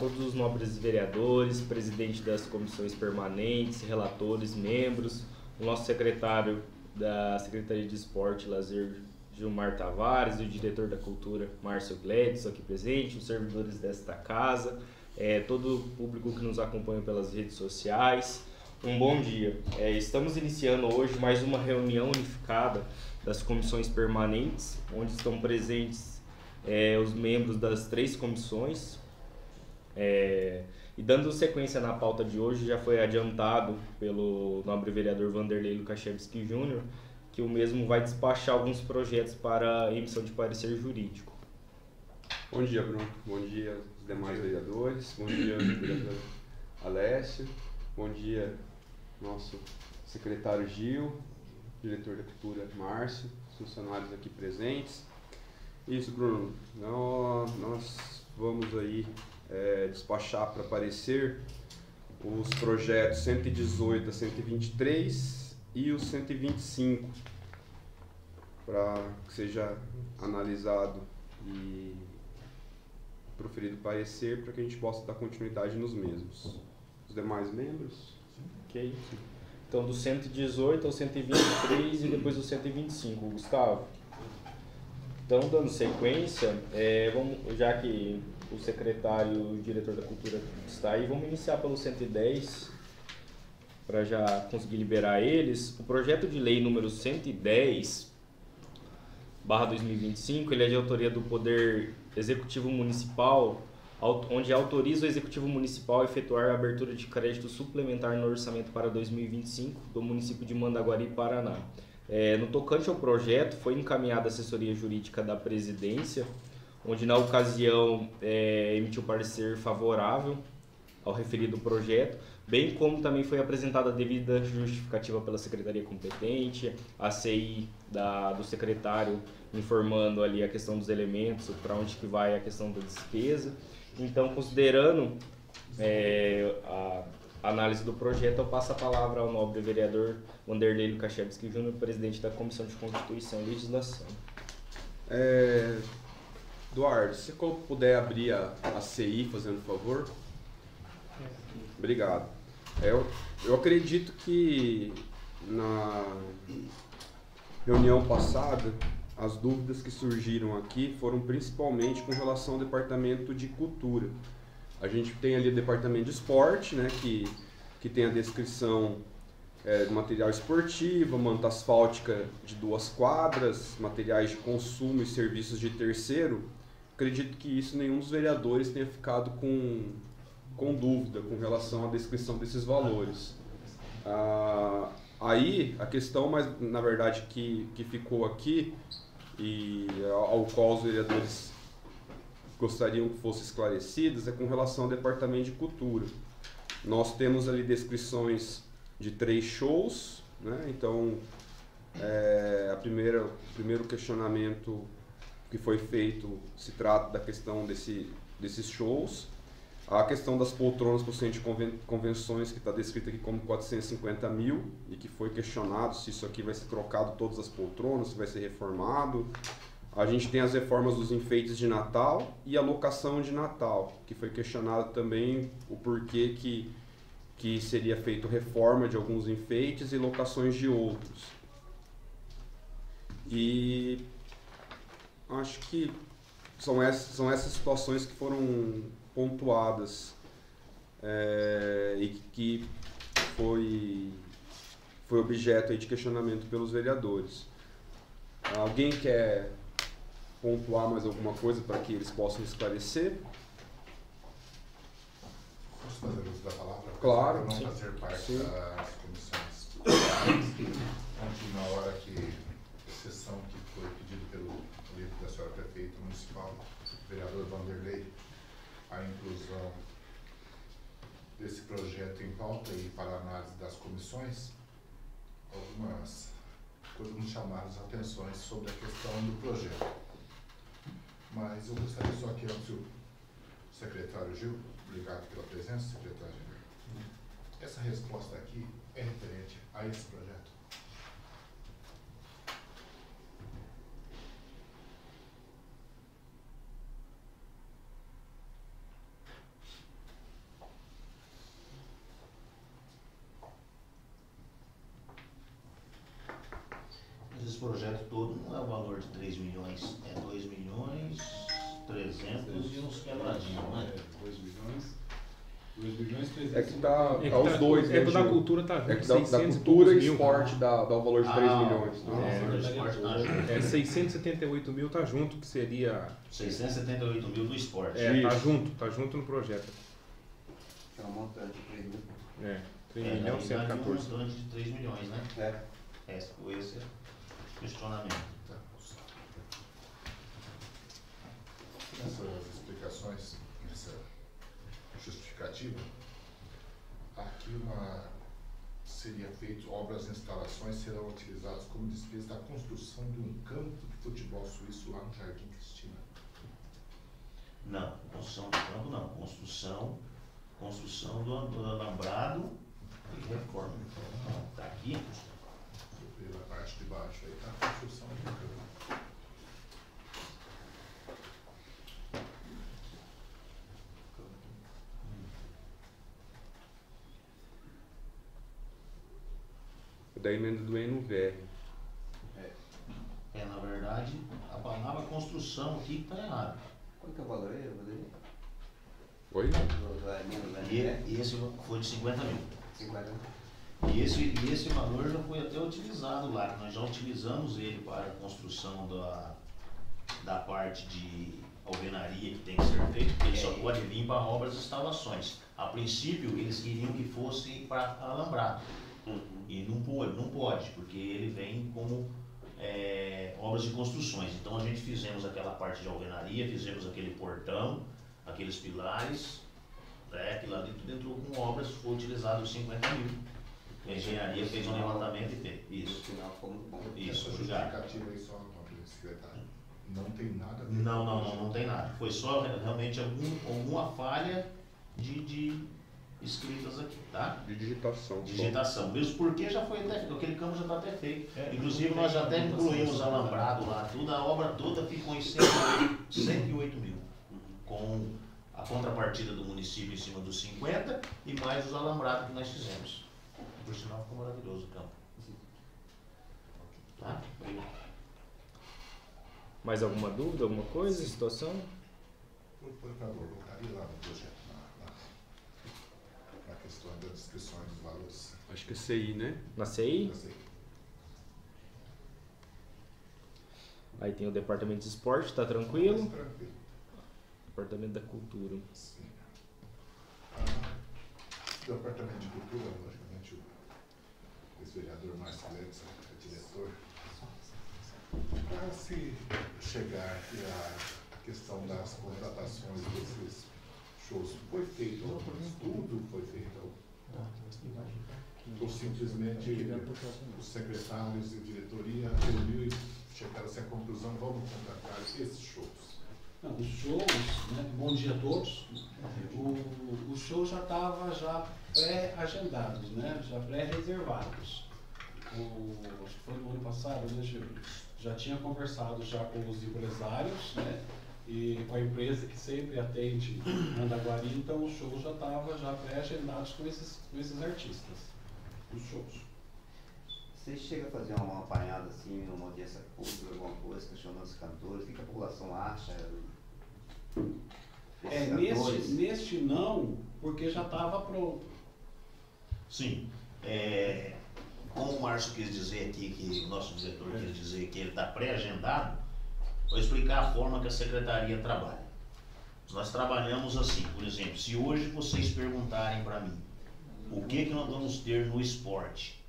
todos os nobres vereadores, presidente das comissões permanentes, relatores, membros, o nosso secretário da Secretaria de Esporte e Lazer, Gilmar Tavares, o diretor da Cultura, Márcio Gledson, aqui presente, os servidores desta casa, todo o público que nos acompanha pelas redes sociais. Um bom dia. Estamos iniciando hoje mais uma reunião unificada das comissões permanentes, onde estão presentes os membros das 3 comissões. E dando sequência na pauta de hoje, já foi adiantado pelo nobre vereador Vanderlei Lukashevski Júnior que o mesmo vai despachar alguns projetos para emissão de parecer jurídico. Bom dia, Bruno. Bom dia aos demais vereadores. Bom dia, vereador Alessio. Bom dia, nosso secretário Gil, diretor da Cultura Márcio, funcionários aqui presentes. Isso, Bruno. Nós vamos aí despachar para parecer os projetos 118 a 123 e o 125, para que seja analisado e proferido parecer, para que a gente possa dar continuidade nos mesmos. Os demais membros? Ok. Então, do 118 ao 123 e depois do 125, Gustavo. Então, dando sequência, já que o secretário e o diretor da Cultura está aí, vamos iniciar pelo 110, para já conseguir liberar eles. O projeto de lei número 110/2025, ele é de autoria do Poder Executivo Municipal, onde autoriza o Executivo Municipal a efetuar a abertura de crédito suplementar no orçamento para 2025 do município de Mandaguari, Paraná. No tocante ao projeto, foi encaminhada a assessoria jurídica da presidência, onde na ocasião emitiu parecer favorável ao referido projeto, bem como também foi apresentada a devida justificativa pela secretaria competente, a CI do secretário informando ali a questão dos elementos, para onde que vai a questão da despesa. Então, considerando a análise do projeto, eu passo a palavra ao nobre vereador Vanderlei Lukashevski Júnior, presidente da Comissão de Constituição e Legislação. Eduardo, se você puder abrir a CI, fazendo favor. Obrigado. Eu acredito que na reunião passada, as dúvidas que surgiram aqui foram principalmente com relação ao departamento de cultura. A gente tem ali o departamento de esporte, né, que tem a descrição de material esportivo, manta asfáltica de 2 quadras, materiais de consumo e serviços de terceiro. Acredito que isso nenhum dos vereadores tenha ficado com dúvida com relação à descrição desses valores. Aí, a questão, mas na verdade, que ficou aqui, e ao qual os vereadores gostariam que fossem esclarecidas, é com relação ao departamento de cultura. Nós temos ali descrições de 3 shows, né? Então, o primeiro questionamento que foi feito se trata da questão desses shows. A questão das poltronas para o centro de convenções, que está descrita aqui como 450 mil, e que foi questionado se isso aqui vai ser trocado todas as poltronas, se vai ser reformado. A gente tem as reformas dos enfeites de Natal e a locação de Natal, que foi questionado também o porquê que seria feito reforma de alguns enfeites e locações de outros. E acho que são essas situações que foram pontuadas e que foi objeto aí de questionamento pelos vereadores. Alguém quer pontuar mais alguma coisa para que eles possam esclarecer? Posso fazer uso da palavra? Claro. Não sim. fazer parte Sim. das comissões. Ontem, na hora sessão que foi pedido pelo livro da senhora prefeita municipal, vereador Vanderlei, a inclusão desse projeto em pauta e para análise das comissões, algumas coisas nos chamaram as atenções sobre a questão do projeto. Mas eu gostaria só que antes o secretário Gil, obrigado pela presença, secretário Gil, essa resposta aqui é referente a esse projeto? É que tá É que os tá- dois, é né, que da Gil? cultura tá junto, É que da 600 cultura e mil. esporte dá o valor de 3 milhões. Né? O esporte tá junto. É, 678 mil tá junto, que seria... 678 mil do esporte. É, tá Isso. junto no projeto. É um montante de 3 mil. É, 3 na milhões realidade, 114. um montante de 3 milhões, né? É. Foi esse o questionamento. Nessas explicações, nessa justificativa, aqui seria feito, obras e instalações serão utilizadas como despesa da construção de um campo de futebol suíço lá no Jardim Cristina. Não, construção do campo não. Construção do alambrado e reforma. Não, tá aqui. Pela parte de baixo aí está a construção de um campo. Da emenda do NVR. Na verdade, a palavra construção aqui está errada. Qual que é o valor aí, Rodrigo? Oi? Do emenda do NVR? E esse foi de 50 mil. 50. E esse valor já foi até utilizado lá. Nós já utilizamos ele para a construção da parte de alvenaria que tem que ser feito, porque ele só pode vir para obras e instalações. A princípio, eles queriam que fosse para alambrado. E não pode, porque ele vem como obras de construções. Então a gente fizemos aquela parte de alvenaria, fizemos aquele portão, aqueles pilares, aquilo ali tudo entrou com obras, foi utilizado os 50 mil. A engenharia fez um levantamento e fez. No Isso. final ficou muito bom. Isso, Essa obrigado. justificativa aí só, nobre secretário, não tem nada a ver Não tem nada. Foi só realmente alguma falha de escritas aqui, tá? De digitação. Digitação, mesmo porque já foi até feito, aquele campo já está até feito. Inclusive nós já até incluímos alambrado lá, tudo, a obra toda ficou em 108 mil, com a contrapartida do município em cima dos 50 e mais os alambrados que nós fizemos. Por sinal ficou maravilhoso o campo. Tá? Mais alguma dúvida, alguma coisa, situação? Por favor, voltaria lá no projeto, na questão das descrições dos valores. Acho que é CI, né? Na CI? Eu sei. Aí tem o departamento de esporte, tá tranquilo? Mas tranquilo. Departamento da cultura. Sim. O Departamento de Cultura, logicamente, o ex-vereador Márcio Leves é diretor. Para se chegar aqui à questão das contratações desses shows, foi feito algum estudo, foi feito ou simplesmente os secretários e diretoria reuniu e chegaram-se à conclusão, vamos contratar esses shows? Não, os shows, né? Bom dia a todos. Os shows já estavam pré-agendados, né? Já pré-reservados. Acho que foi no ano passado, né, Gil? Já tinha conversado já com os empresários, né? E com a empresa que sempre atende Mandaguari, então os shows já estavam pré-agendados com esses artistas, os shows. Você chega a fazer uma apanhada assim, numa audiência pública, alguma coisa, questionando os cantores, o que a população acha? Neste não, porque já estava pronto. Sim. Como o Márcio quis dizer aqui, que o nosso diretor quis dizer que ele está pré-agendado, vou explicar a forma que a secretaria trabalha. Nós trabalhamos assim, por exemplo, se hoje vocês perguntarem para mim o que nós vamos ter no esporte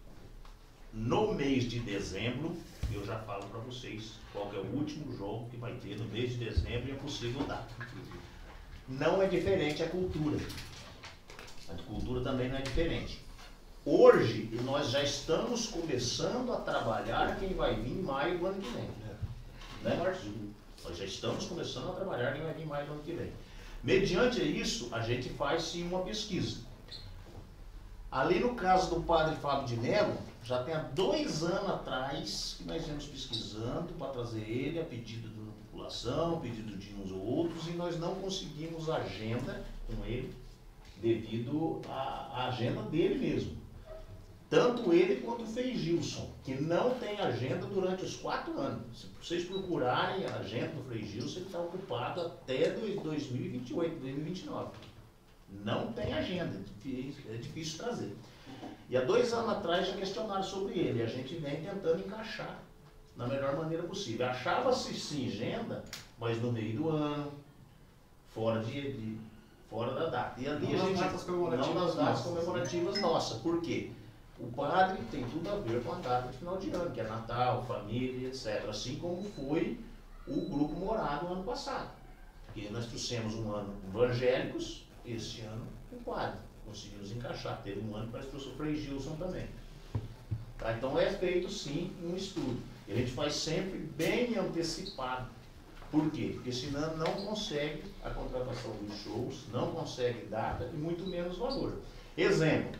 no mês de dezembro, eu já falo para vocês qual que é o último jogo que vai ter no mês de dezembro e é possível dar. Não é diferente a cultura. A cultura também não é diferente. Hoje, nós já estamos começando a trabalhar quem vai vir em maio do ano que vem. Né, Márcio? Nós já estamos começando a trabalhar quem vai vir em maio do ano que vem. Mediante isso, a gente faz sim uma pesquisa. Ali no caso do padre Fábio de Mello, já tem há 2 anos atrás que nós viemos pesquisando para trazer ele a pedido da população, a pedido de uns ou outros, e nós não conseguimos agenda com ele devido à agenda dele mesmo. Tanto ele quanto o Frei Gilson, que não tem agenda durante os 4 anos. Se vocês procurarem a agenda do Frei Gilson, ele está ocupado até 2028, 2029. Não tem agenda, é difícil trazer. E há 2 anos atrás já questionaram sobre ele, e a gente vem tentando encaixar da melhor maneira possível. Achava-se sim agenda, mas no meio do ano, fora da data. E ali Não a gente, nas datas comemorativas não nas datas nossas. comemorativas nossas. Por quê? O padre tem tudo a ver com a data de final de ano, que é Natal, família, etc. Assim como foi o grupo Morado no ano passado. Porque nós trouxemos um ano evangélicos, esse ano com padre. Conseguimos encaixar. Teve um ano que nós trouxemos o Frei Gilson também. Tá? Então é feito sim um estudo. E a gente faz sempre bem antecipado. Por quê? Porque senão não consegue a contratação dos shows, não consegue data e muito menos valor. Exemplo,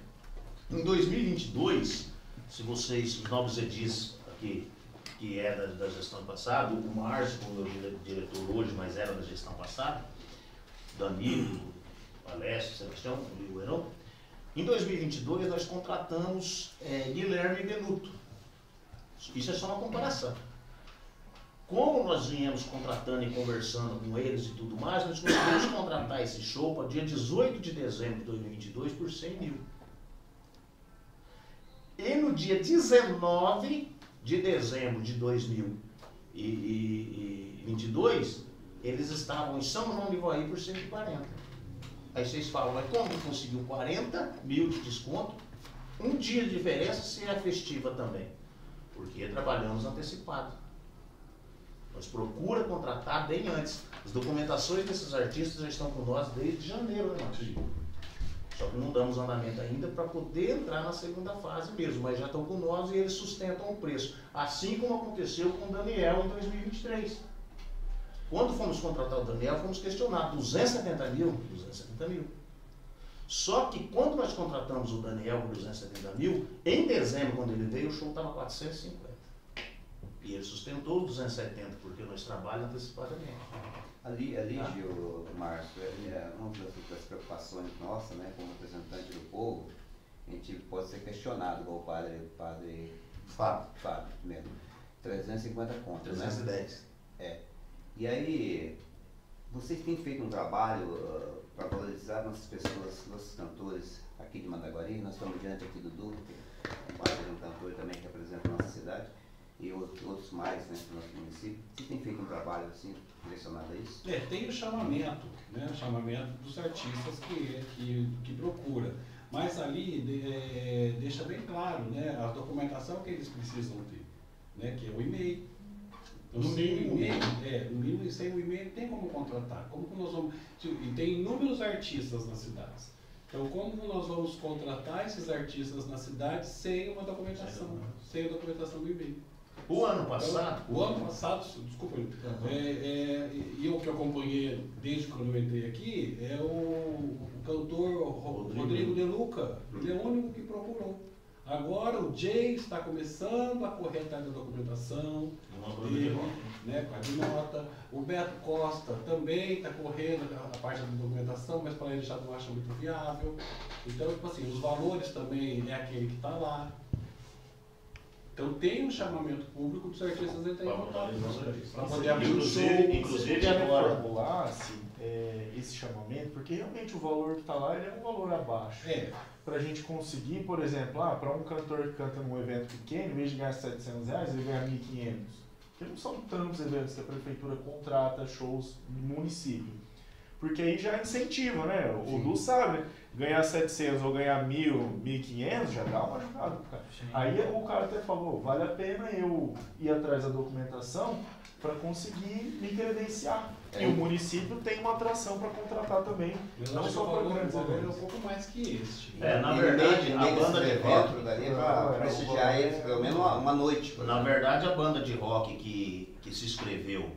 em 2022, se vocês, os novos edis aqui, que é da gestão passada, o Márcio, como meu diretor hoje, mas era da gestão passada, Danilo, Alessio, Sebastião, o Heron, em 2022 nós contratamos Guilherme Benuto. Isso é só uma comparação. Como nós viemos contratando e conversando com eles e tudo mais, nós conseguimos contratar esse show para dia 18 de dezembro de 2022 por 100 mil. E no dia 19 de dezembro de 2022, eles estavam em São João de Ivaí por 140. Aí vocês falam, mas como que conseguiu 40 mil de desconto? Um dia de diferença se é festiva também. Porque trabalhamos antecipado. Nós procura contratar bem antes. As documentações desses artistas já estão com nós desde janeiro, né, Marcos? Só que não damos andamento ainda para poder entrar na segunda fase mesmo, mas já estão com nós e eles sustentam o preço. Assim como aconteceu com o Daniel em 2023. Quando fomos contratar o Daniel, fomos questionar 270 mil, 270 mil. Só que quando nós contratamos o Daniel por 270 mil, em dezembro, quando ele veio, o show estava 450. E ele sustentou os 270, porque nós trabalhamos antecipadamente. Ali, Gil, Márcio, uma das preocupações nossas, né, como representante do povo, a gente pode ser questionado, igual o padre Fábio mesmo. 350 contas, 310. né? E aí, vocês têm feito um trabalho para valorizar nossas pessoas, nossos cantores aqui de Mandaguari. Nós estamos diante aqui do Duque, que é um cantor também que representa a nossa cidade, e outros mais, né, do nosso município. Vocês têm feito um trabalho assim, direcionado a isso? Tem o chamamento, né? O chamamento dos artistas que procura. Mas ali deixa bem claro, né, a documentação que eles precisam ter, né, que é o e-mail. Então, no mínimo, sem o e-mail tem como contratar. Como que nós vamos? E tem inúmeros artistas nas cidades. Então, como nós vamos contratar esses artistas na cidade sem uma documentação, sem a documentação do e-mail? O ano passado? Então, o ano passado, desculpa, e eu que acompanhei desde quando eu entrei aqui, é o cantor Rodrigo De Luca. Ele é o único que procurou. Agora o Jay está começando a correr atrás da documentação, né, com a Dinota. O Beto Costa também está correndo a parte da documentação, mas para ele já não acha muito viável. Então, tipo assim, os valores também é aquele que está lá. Então tem um chamamento público dos artistas entrarem em contato para poder abrir o show. Inclusive agora. Formular assim, esse chamamento, porque realmente o valor que está lá ele é um valor abaixo. Para a gente conseguir, por exemplo, para um cantor que canta num evento pequeno, em vez de ganhar R$700, ele ganha R$1.500. Porque não são tantos eventos que a prefeitura contrata shows no município. Porque aí já incentiva, né? O Du sabe, ganhar 700 ou ganhar 1.000, 1.500 já dá uma ajudada pro cara. Aí o cara até falou, vale a pena eu ir atrás da documentação para conseguir me credenciar. E o município tem uma atração para contratar também. Não só para grandes eventos, é um pouco mais que este. Na verdade, a banda de rock para prestigiar eles pelo menos uma noite. Na verdade, a banda de rock que se inscreveu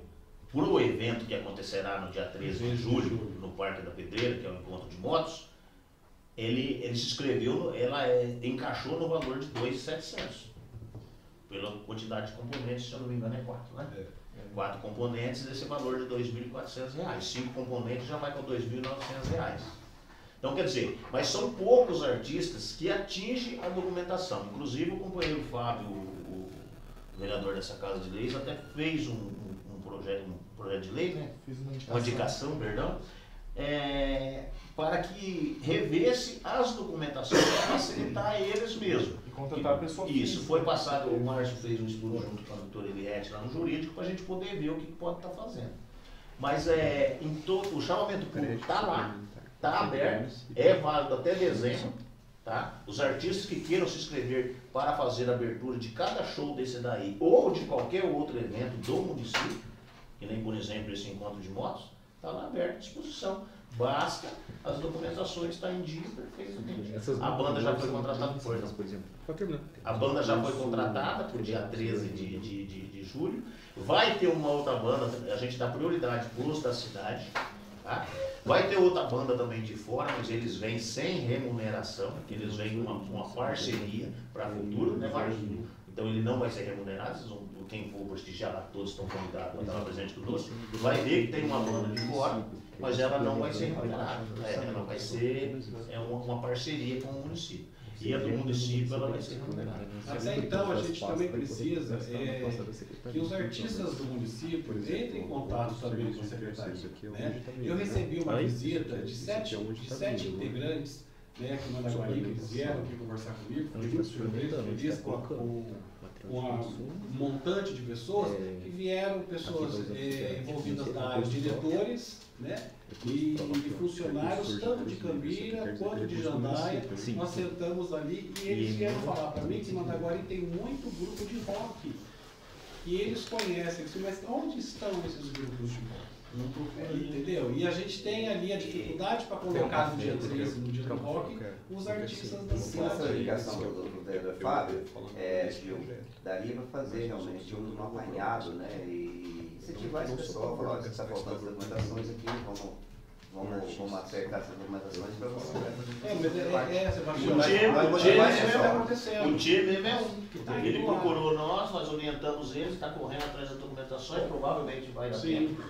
para o evento que acontecerá no dia 13 de julho, no Parque da Pedreira, que é o encontro de motos, ele se inscreveu, encaixou no valor de 2.700. Pela quantidade de componentes, se eu não me engano, é 4, né? 4 componentes desse valor de R$2.400. 5 componentes já vai para R$2.900. Então, quer dizer, mas são poucos artistas que atingem a documentação. Inclusive, o companheiro Fábio, o vereador dessa Casa de Leis, até fez um projeto de lei, né? Fiz uma indicação, perdão, para que revesse as documentações para facilitar a eles mesmo. E contratar a pessoa Isso, física. foi passado, o Márcio fez um estudo junto com a doutora Eliette lá no jurídico para a gente poder ver o que pode estar fazendo. Mas o chamamento público está lá, está aberto, é válido até dezembro. Tá? Os artistas que queiram se inscrever para fazer a abertura de cada show desse daí ou de qualquer outro evento do município, que nem por exemplo esse encontro de motos, está lá aberto à disposição. Basta as documentações estar em dia perfeitamente. A banda já foi contratada por exemplo. A banda já foi contratada para o dia 13 de julho. Vai ter uma outra banda, a gente dá prioridade para os da cidade. Tá? Vai ter outra banda também de fora, mas eles vêm sem remuneração, eles vêm com uma parceria para o futuro, né, Márcio? Então ele não vai ser remunerado, quem for prestigiar lá, todos estão convidados a estar presente conosco. Vai ver que tem uma banda de fora, mas ela não vai ser remunerada. Ela vai ser uma parceria com o município. E a do município ela vai ser remunerada. Até então a gente também precisa que os artistas do município entrem em contato também com a secretaria. Né? Eu recebi uma visita de sete integrantes, né, aqui em Mandaguari, que eles vieram aqui conversar comigo, fiquei muito feliz com um montante de pessoas que vieram, pessoas envolvidas na área, diretores, né, e funcionários tanto de Cambira quanto de Jandaia. Nós sentamos ali e eles vieram falar para mim que Mandaguari tem muito grupo de rock e eles conhecem, mas onde estão esses grupos de rock? Entendeu? E a gente tem ali a dificuldade para colocar no dia 13, no dia do rock, os artistas da cidade. Essa ligação do vereador Fábio, Gil, daria para fazer realmente um apanhado, né? E incentivar esse pessoal, falar que está faltando as documentações aqui, vamos acertar essas documentações para você. O time mesmo é um. Ele procurou nós orientamos ele, está correndo atrás das documentações, provavelmente vai dar tempo,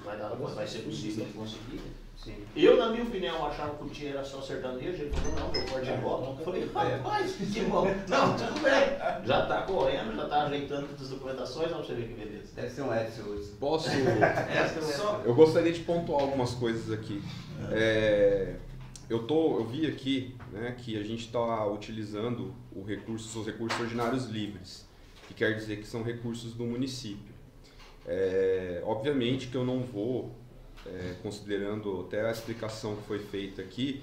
vai ser possível ele conseguir. Sim. Eu, na minha opinião, achava que o Tia era só sertanejo, ele falou, não, eu corto de volta. Eu falei, rapaz, que bom. Não, tudo bem. Já está correndo, já está ajeitando todas as documentações, vamos ver que beleza. Deve ser um Edson hoje. Posso? Eu gostaria de pontuar algumas coisas aqui. Eu vi aqui, né, que a gente está utilizando os recursos ordinários livres, que quer dizer que são recursos do município. Obviamente que eu não vou, considerando até a explicação que foi feita aqui,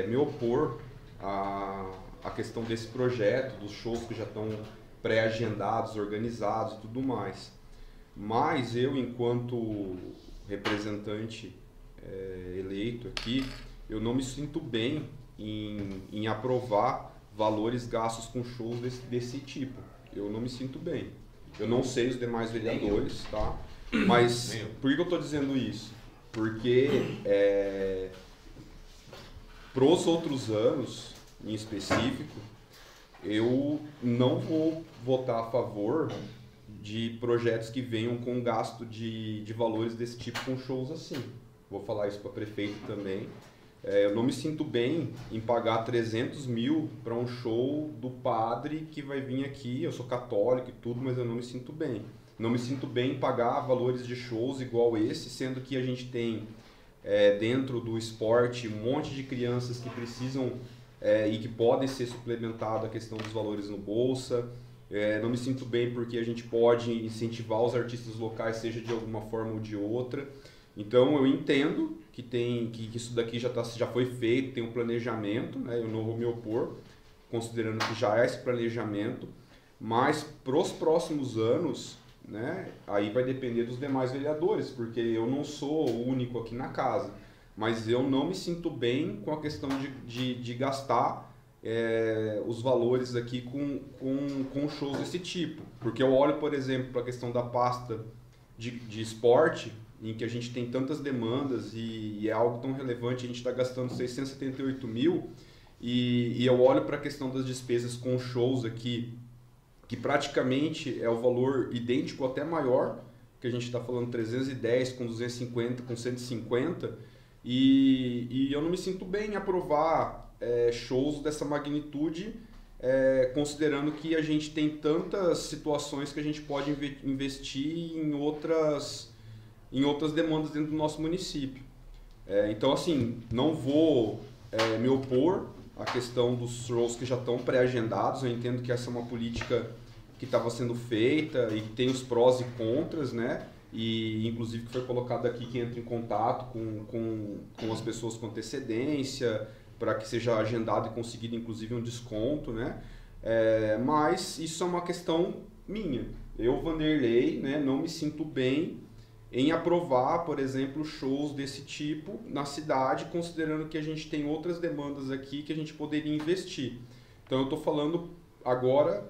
me opor à questão desse projeto, dos shows que já estão pré-agendados, organizados e tudo mais. Mas eu, enquanto representante eleito aqui, eu não me sinto bem em aprovar valores gastos com shows desse tipo. Eu não me sinto bem. Eu não sei os demais vereadores, tá? Mas por que eu estou dizendo isso? Porque para os outros anos, em específico, eu não vou votar a favor de projetos que venham com gasto de valores desse tipo com shows assim. Vou falar isso para prefeito também. Eu não me sinto bem em pagar 300 mil para um show do padre que vai vir aqui. Eu sou católico e tudo, mas eu não me sinto bem. Não me sinto bem em pagar valores de shows igual esse, sendo que a gente tem dentro do esporte um monte de crianças que precisam e que podem ser suplementadas a questão dos valores no Bolsa. Não me sinto bem porque a gente pode incentivar os artistas locais, seja de alguma forma ou de outra. Então eu entendo que isso daqui já foi feito, tem um planejamento, né? Eu não vou me opor, considerando que já é esse planejamento, mas para os próximos anos, né, aí vai depender dos demais vereadores, porque eu não sou o único aqui na casa, mas eu não me sinto bem com a questão de gastar os valores aqui com shows desse tipo, porque eu olho, por exemplo, para a questão da pasta de esporte, em que a gente tem tantas demandas e é algo tão relevante, a gente está gastando 678 mil, e eu olho para a questão das despesas com shows aqui, que praticamente é o valor idêntico, até maior, que a gente está falando 310, com 250, com 150, e eu não me sinto bem em aprovar shows dessa magnitude, considerando que a gente tem tantas situações que a gente pode investir em outras demandas dentro do nosso município. Então, assim, não vou me opor à questão dos shows que já estão pré-agendados. Eu entendo que essa é uma política que estava sendo feita e que tem os prós e contras, né? E inclusive que foi colocado aqui que entra em contato com as pessoas com antecedência, para que seja agendado e conseguido inclusive um desconto, né? Mas isso é uma questão minha. Eu, Vanderlei, né, não me sinto bem em aprovar, por exemplo, shows desse tipo na cidade, considerando que a gente tem outras demandas aqui que a gente poderia investir. Então eu estou falando agora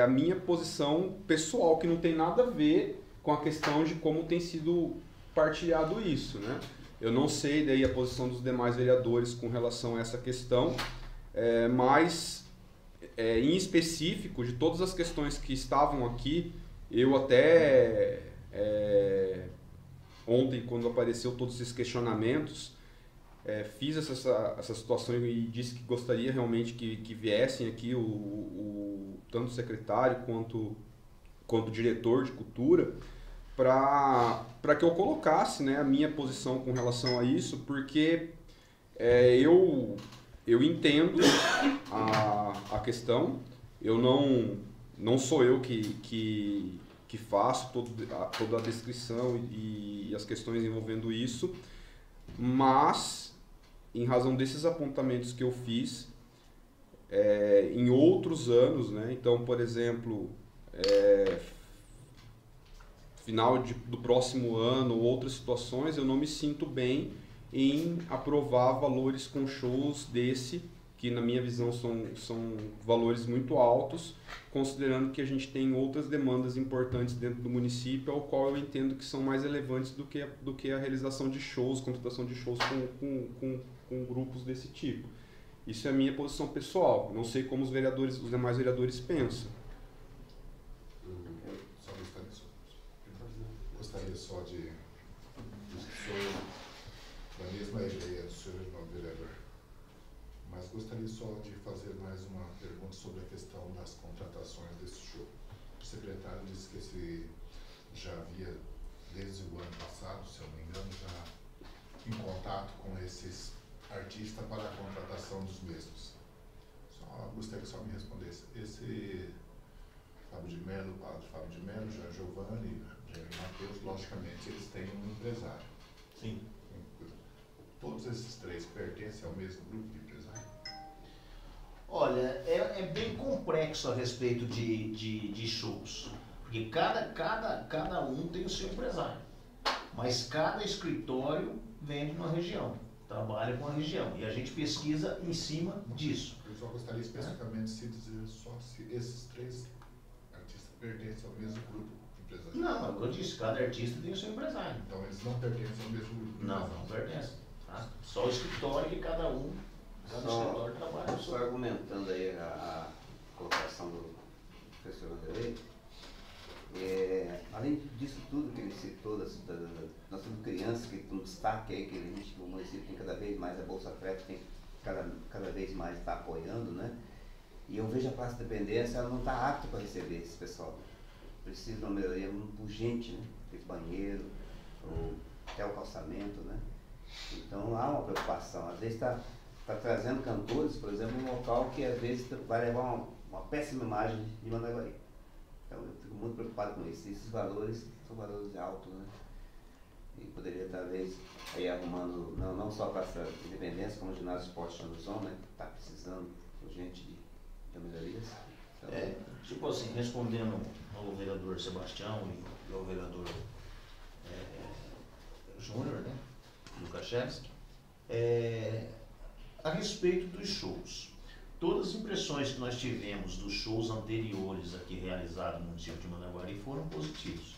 a minha posição pessoal, que não tem nada a ver com a questão de como tem sido partilhado isso, né? Eu não sei daí a posição dos demais vereadores com relação a essa questão, mas em específico, de todas as questões que estavam aqui, eu até ontem, quando apareceu todos esses questionamentos, fiz essa situação e disse que gostaria realmente que viessem aqui tanto o secretário quanto o diretor de cultura, para que eu colocasse, né, a minha posição com relação a isso, porque eu entendo a questão, eu não sou eu que faço toda a descrição e as questões envolvendo isso, mas em razão desses apontamentos que eu fiz em outros anos, né, então, por exemplo, final do próximo ano, outras situações, eu não me sinto bem em aprovar valores com shows desse, que na minha visão são valores muito altos, considerando que a gente tem outras demandas importantes dentro do município, ao qual eu entendo que são mais relevantes do que a realização de shows, contratação de shows com grupos desse tipo. Isso é a minha posição pessoal, não sei como os demais vereadores pensam. Gostaria só de sou da mesma ideia do senhor irmão vereador, mas gostaria só de fazer mais uma pergunta sobre a questão das contratações desse show. O secretário disse que esse já havia, desde o ano passado, se eu não me engano, já em contato com esses artistas para a contratação dos mesmos. Gostaria que só me respondesse. Esse Fábio de Mello, o padre Fábio de Mello, Jean Giovanni, Matheus, logicamente, eles têm um empresário. Sim. Todos esses três pertencem ao mesmo grupo de empresários? Olha, é bem complexo a respeito de shows, porque cada um tem o seu empresário, mas cada escritório vende uma região, trabalha com a região, e a gente pesquisa em cima disso. Eu só gostaria especificamente de dizer só se esses três artistas pertencem ao mesmo grupo. Não, é o que eu disse, cada artista tem o seu empresário. Então eles não pertencem ao mesmo grupo? Não pertencem. Tá? Só o escritório que cada escritório trabalha. Só argumentando aí a colocação do professor Vanderlei, além disso tudo que ele citou, nós temos crianças que estão destaque aí, que o município tem cada vez mais, a Bolsa Frete tem cada vez mais está apoiando, né? E eu vejo a Praça da Dependência, ela não está apta para receber esse pessoal. Precisa de uma melhoria urgente, né? De banheiro, até o calçamento, né? Então há uma preocupação. Às vezes está trazendo cantores, por exemplo, em um local que às vezes vai levar uma péssima imagem de Mandaguari. Então eu fico muito preocupado com isso. Esses valores são valores altos, né? E poderia talvez aí arrumando não só para essa independência, como o ginásio esporte Xanduzão, né? Que está precisando urgente de melhorias. Então, tipo assim, respondendo ao vereador Sebastião e ao vereador Júnior, né, Lukashevski, a respeito dos shows. Todas as impressões que nós tivemos dos shows anteriores aqui realizados no município de Mandaguari foram positivos.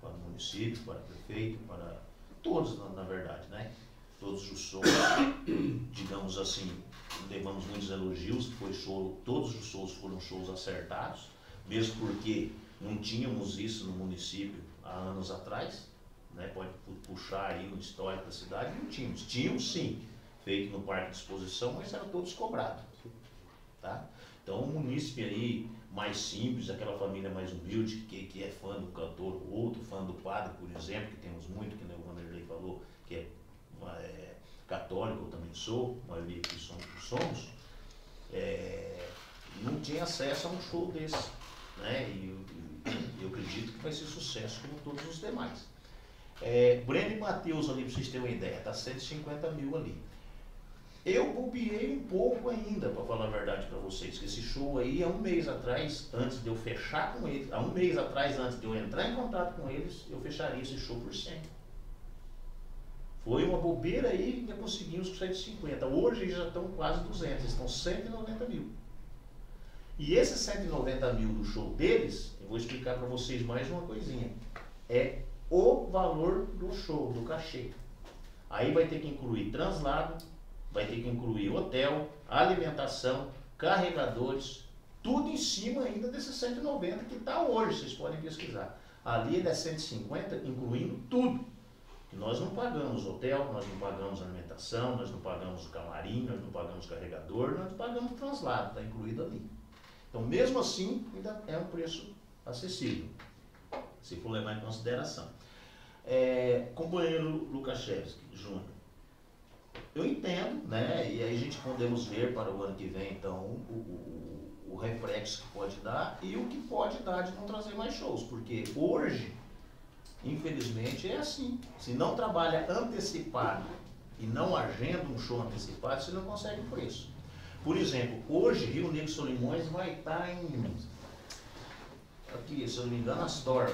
Para o município, para o prefeito, para todos, na verdade, né? Todos os shows, digamos assim, levamos muitos elogios, todos os shows foram shows acertados, mesmo porque não tínhamos isso no município há anos atrás, né? Pode puxar aí no histórico da cidade, não tínhamos. Tínhamos sim, feito no Parque de Exposição, mas eram todos cobrados. Tá? Então, um munícipe aí mais simples, aquela família mais humilde, que é fã do cantor, outro fã do padre, por exemplo, que temos muito, que o Vanderlei falou, que é católico, eu também sou, a maioria aqui somos, não tinha acesso a um show desse, né? E eu acredito que vai ser sucesso como todos os demais. Breno e Matheus ali, para vocês terem uma ideia, tá 150 mil ali. Eu bobeei um pouco ainda, para falar a verdade para vocês, que esse show aí, há um mês atrás, antes de eu fechar com eles, há um mês atrás, antes de eu entrar em contato com eles, eu fecharia esse show por 100. Foi uma bobeira aí e ainda conseguimos com 150. Hoje eles já estão quase 200, eles estão 190 mil. E esses 190 mil do show deles, eu vou explicar para vocês mais uma coisinha. É o valor do show, do cachê. Aí vai ter que incluir translado, vai ter que incluir hotel, alimentação, carregadores, tudo em cima ainda desses 190 que está hoje, vocês podem pesquisar. Ali ele é 150, incluindo tudo. Que nós não pagamos hotel, nós não pagamos alimentação, nós não pagamos o camarim, nós não pagamos carregador, nós não pagamos translado, está incluído ali. Então, mesmo assim, ainda é um preço acessível, se for levar em consideração. Companheiro Lukashevski Júnior, eu entendo, né? E aí a gente podemos ver para o ano que vem, então, o reflexo que pode dar e o que pode dar de não trazer mais shows, porque hoje, infelizmente, é assim. Se não trabalha antecipado e não agenda um show antecipado, você não consegue preço. Por exemplo, hoje, Rio Negro Solimões vai estar em, aqui, se eu não me engano, Astor.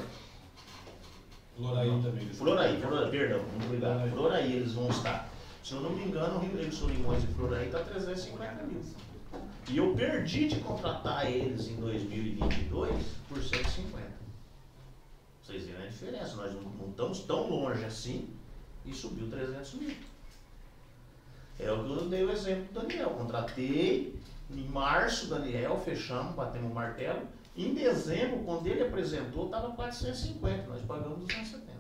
Floraí também. Floraí, perdão, muito obrigado. Floraí eles vão estar. Se eu não me engano, Rio Negro Solimões e Floraí está 350 mil. E eu perdi de contratar eles em 2022 por 150. Vocês viram a diferença, nós não estamos tão longe assim e subiu 300 mil. É o que eu dei o exemplo do Daniel. Contratei em março, Daniel, fechamos, batemos o martelo. Em dezembro, quando ele apresentou, estava 450, nós pagamos 270.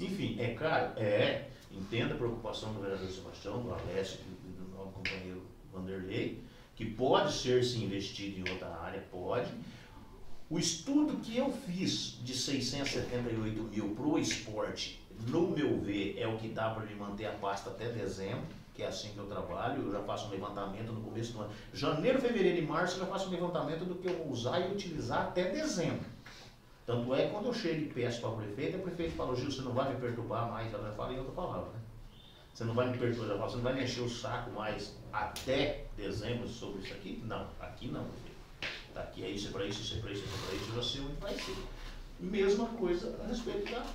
Enfim, é caro? É. Entenda a preocupação do vereador Sebastião, do Alessio e do nosso companheiro Vanderlei, que pode ser se investido em outra área, pode. O estudo que eu fiz de 678 mil para o esporte, no meu ver, é o que dá para me manter a pasta até dezembro, que é assim que eu trabalho. Eu já faço um levantamento no começo do ano. Janeiro, fevereiro e março eu já faço um levantamento do que eu vou usar e utilizar até dezembro. Tanto é que quando eu chego e peço para o prefeito fala: Gil, você não vai me perturbar mais. Eu já falei outra palavra, né? Você não vai me perturbar, você não vai me encher o saco mais até dezembro sobre isso aqui? Não, aqui não, prefeito. Tá aqui, é isso, é para isso, isso é para isso, isso é para isso, eu já sei onde vai ser. Mesma coisa a respeito da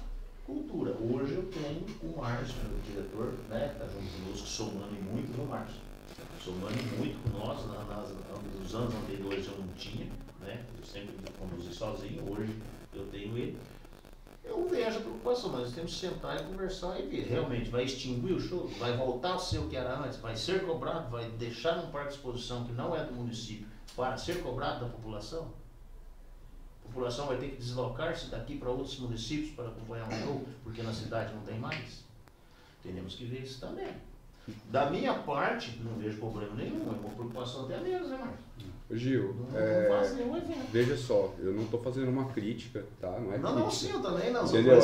cultura. Hoje eu tenho o Márcio, meu diretor, né, que está junto conosco, somando muito no Márcio. Somando muito com nós, nos anos anteriores eu não tinha, né, eu sempre conduzi sozinho, hoje eu tenho ele. Eu vejo a preocupação, mas nós temos que sentar e conversar e ver. Realmente vai extinguir o show? Vai voltar a ser o que era antes? Vai ser cobrado? Vai deixar num parque de exposição que não é do município para ser cobrado da população? A população vai ter que deslocar-se daqui para outros municípios para acompanhar um show, porque na cidade não tem mais? Temos que ver isso também. Da minha parte, não vejo problema nenhum, é uma preocupação até menos, né, Márcio? Gil, veja só, eu não estou fazendo uma crítica, tá? Não é crítica. Não, sim, eu também não. Entendeu?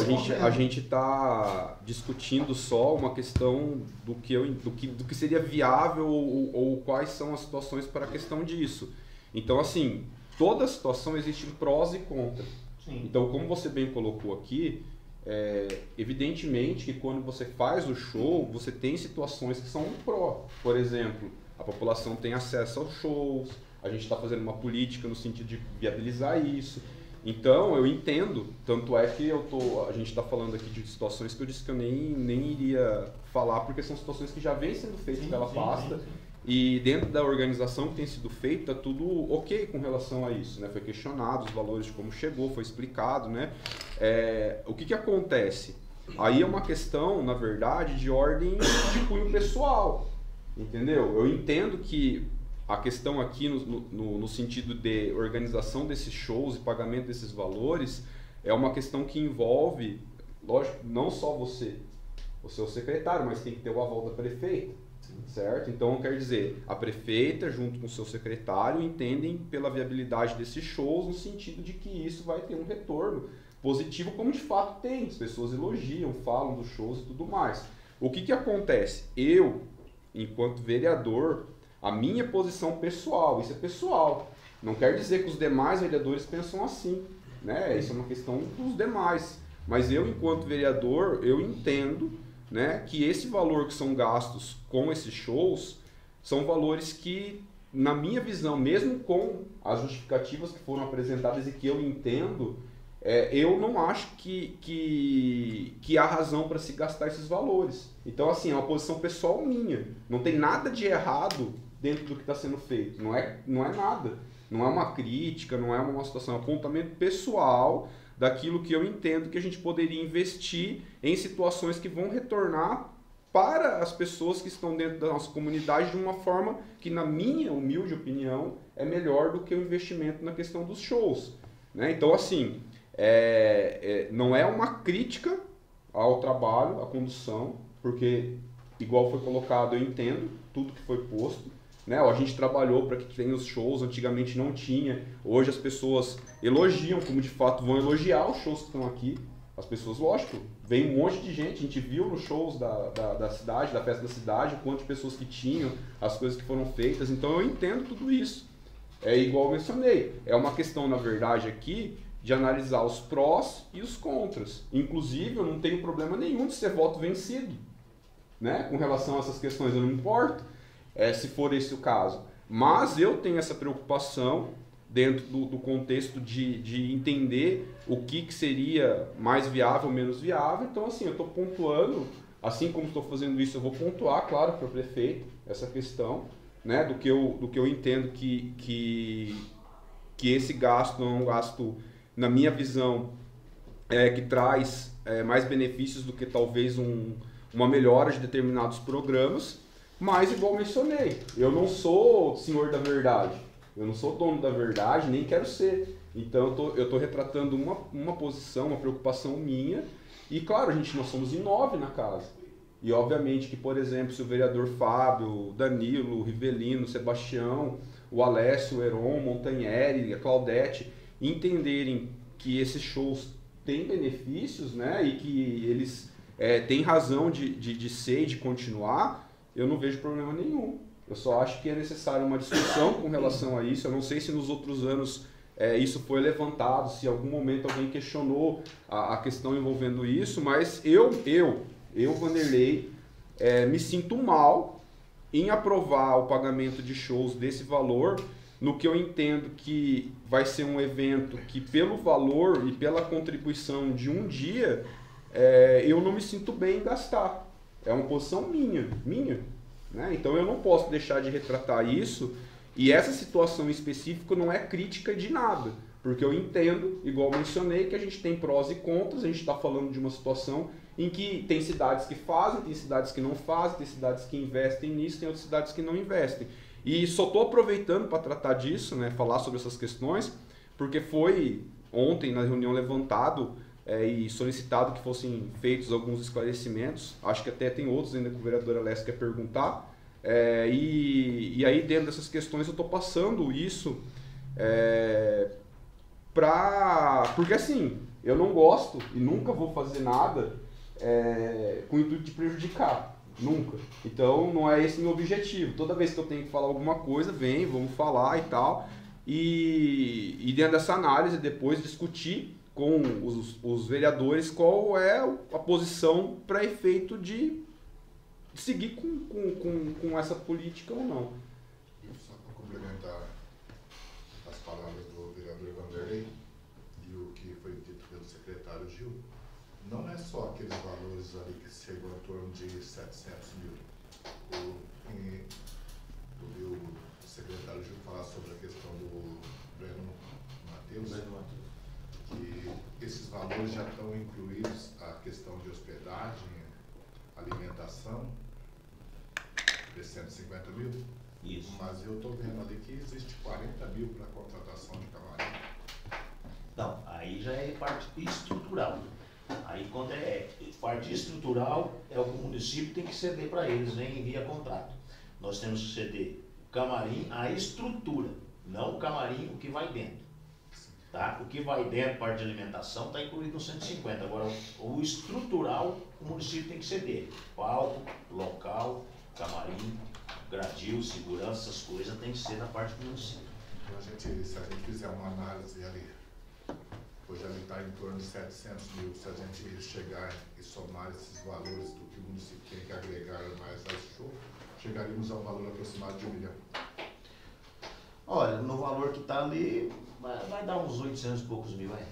A gente está discutindo só uma questão do que seria viável ou quais são as situações para a questão disso. Então, assim, toda situação existe prós e contras. Sim. Então, como você bem colocou aqui, evidentemente que quando você faz o show, você tem situações que são um pró. Por exemplo, a população tem acesso aos shows, a gente está fazendo uma política no sentido de viabilizar isso. Então, eu entendo, tanto é que a gente está falando aqui de situações que eu disse que eu nem iria falar, porque são situações que já vêm sendo feitas pela pasta, e dentro da organização que tem sido feita, está tudo ok com relação a isso, né? Foi questionado os valores de como chegou, foi explicado, né? O que acontece? Aí é uma questão, na verdade, de ordem de cunho pessoal, entendeu? Eu entendo que a questão aqui no sentido de organização desses shows e pagamento desses valores é uma questão que envolve, lógico, não só você, o seu secretário, mas tem que ter o aval da prefeita, certo? Então, quer dizer, a prefeita junto com o seu secretário entendem pela viabilidade desses shows no sentido de que isso vai ter um retorno positivo, como de fato tem. As pessoas elogiam, falam dos shows e tudo mais. O que acontece? Eu, enquanto vereador, a minha posição pessoal, isso é pessoal, não quer dizer que os demais vereadores pensam assim, né? Isso é uma questão dos demais. Mas eu, enquanto vereador, eu entendo, né, que esse valor que são gastos com esses shows são valores que, na minha visão, mesmo com as justificativas que foram apresentadas e que eu entendo, eu não acho que há razão para se gastar esses valores. Então, assim, é uma posição pessoal minha. Não tem nada de errado dentro do que está sendo feito. Não é nada. Não é uma crítica, não é uma situação, é um apontamento pessoal daquilo que eu entendo que a gente poderia investir em situações que vão retornar para as pessoas que estão dentro da nossa comunidade de uma forma que, na minha humilde opinião, é melhor do que o investimento na questão dos shows, né? Então, assim, não é uma crítica ao trabalho, à condução, porque, igual foi colocado, eu entendo tudo que foi posto, né? A gente trabalhou para que tenha os shows, antigamente não tinha, hoje as pessoas elogiam, como de fato vão elogiar os shows que estão aqui. As pessoas, lógico, vem um monte de gente, a gente viu nos shows da cidade, da festa da cidade, o quanto de pessoas que tinham, as coisas que foram feitas, então eu entendo tudo isso. É igual eu mencionei, é uma questão, na verdade, aqui, de analisar os prós e os contras. Inclusive, eu não tenho problema nenhum de ser voto vencido, né? Com relação a essas questões, eu não me importo, se for esse o caso. Mas eu tenho essa preocupação dentro do contexto de entender o que seria mais viável ou menos viável. Então, assim, eu estou pontuando, assim como estou fazendo isso, eu vou pontuar, claro, para o prefeito, essa questão, né, do que eu entendo que esse gasto não é um gasto, na minha visão, que traz mais benefícios do que talvez uma melhora de determinados programas. Mas, igual mencionei, eu não sou senhor da verdade. Eu não sou dono da verdade, nem quero ser. Então eu estou retratando uma posição, uma preocupação minha. E claro, nós somos em 9 na casa. E obviamente que, por exemplo, se o vereador Fábio, Danilo, Rivelino, Sebastião, o Alessio, o Heron, Montanheri, a Claudete, entenderem que esses shows têm benefícios, né, e que eles têm razão de ser e de continuar, eu não vejo problema nenhum. Eu só acho que é necessário uma discussão com relação a isso. Eu não sei se nos outros anos isso foi levantado, se em algum momento alguém questionou a questão envolvendo isso, mas eu Vanderlei, me sinto mal em aprovar o pagamento de shows desse valor, no que eu entendo que vai ser um evento que, pelo valor e pela contribuição de um dia, eu não me sinto bem em gastar. É uma posição minha. Né? Então eu não posso deixar de retratar isso, e essa situação em específico não é crítica de nada, porque eu entendo, igual mencionei, que a gente tem prós e contras, a gente está falando de uma situação em que tem cidades que fazem, tem cidades que não fazem, tem cidades que investem nisso, tem outras cidades que não investem. E só estou aproveitando para tratar disso, né, falar sobre essas questões, porque foi ontem na reunião levantado e solicitado que fossem feitos alguns esclarecimentos. Acho que até tem outros ainda que o vereador Alessio quer perguntar. E aí, dentro dessas questões, eu estou passando isso porque, assim, eu não gosto e nunca vou fazer nada com o intuito de prejudicar. Nunca. Então, não é esse meu objetivo. Toda vez que eu tenho que falar alguma coisa, vamos falar e tal. E dentro dessa análise, depois discutir com os vereadores qual é a posição para efeito de seguir com essa política ou não. Só para complementar as palavras do vereador Vanderlei e o que foi dito pelo secretário Gil, não é só aqueles valores ali que chegam em torno de 700 mil. O secretário Gil falar sobre a questão do Breno Matheus, que esses valores já estão incluídos a questão de hospedagem, alimentação, de 150 mil. Isso. Mas eu estou vendo ali que existe 40 mil para contratação de camarim. Não, aí já é parte estrutural. Aí quando parte estrutural é o que o município tem que ceder para eles, nem envia contrato. Nós temos que ceder o camarim, a estrutura, não o camarim, o que vai dentro. Tá? O que vai dentro, parte de alimentação, está incluído no 150. Agora, o estrutural, o município tem que ceder. Palco, local, camarim, gradil, segurança, essas coisas tem que ser na parte do município. Então, se a gente fizer uma análise ali, hoje ele está em torno de 700 mil, se a gente chegar e somar esses valores do que o município tem que agregar mais a esse show, chegaríamos a um valor aproximado de 1 milhão. Olha, no valor que está ali, vai dar uns 800 e poucos mil, né?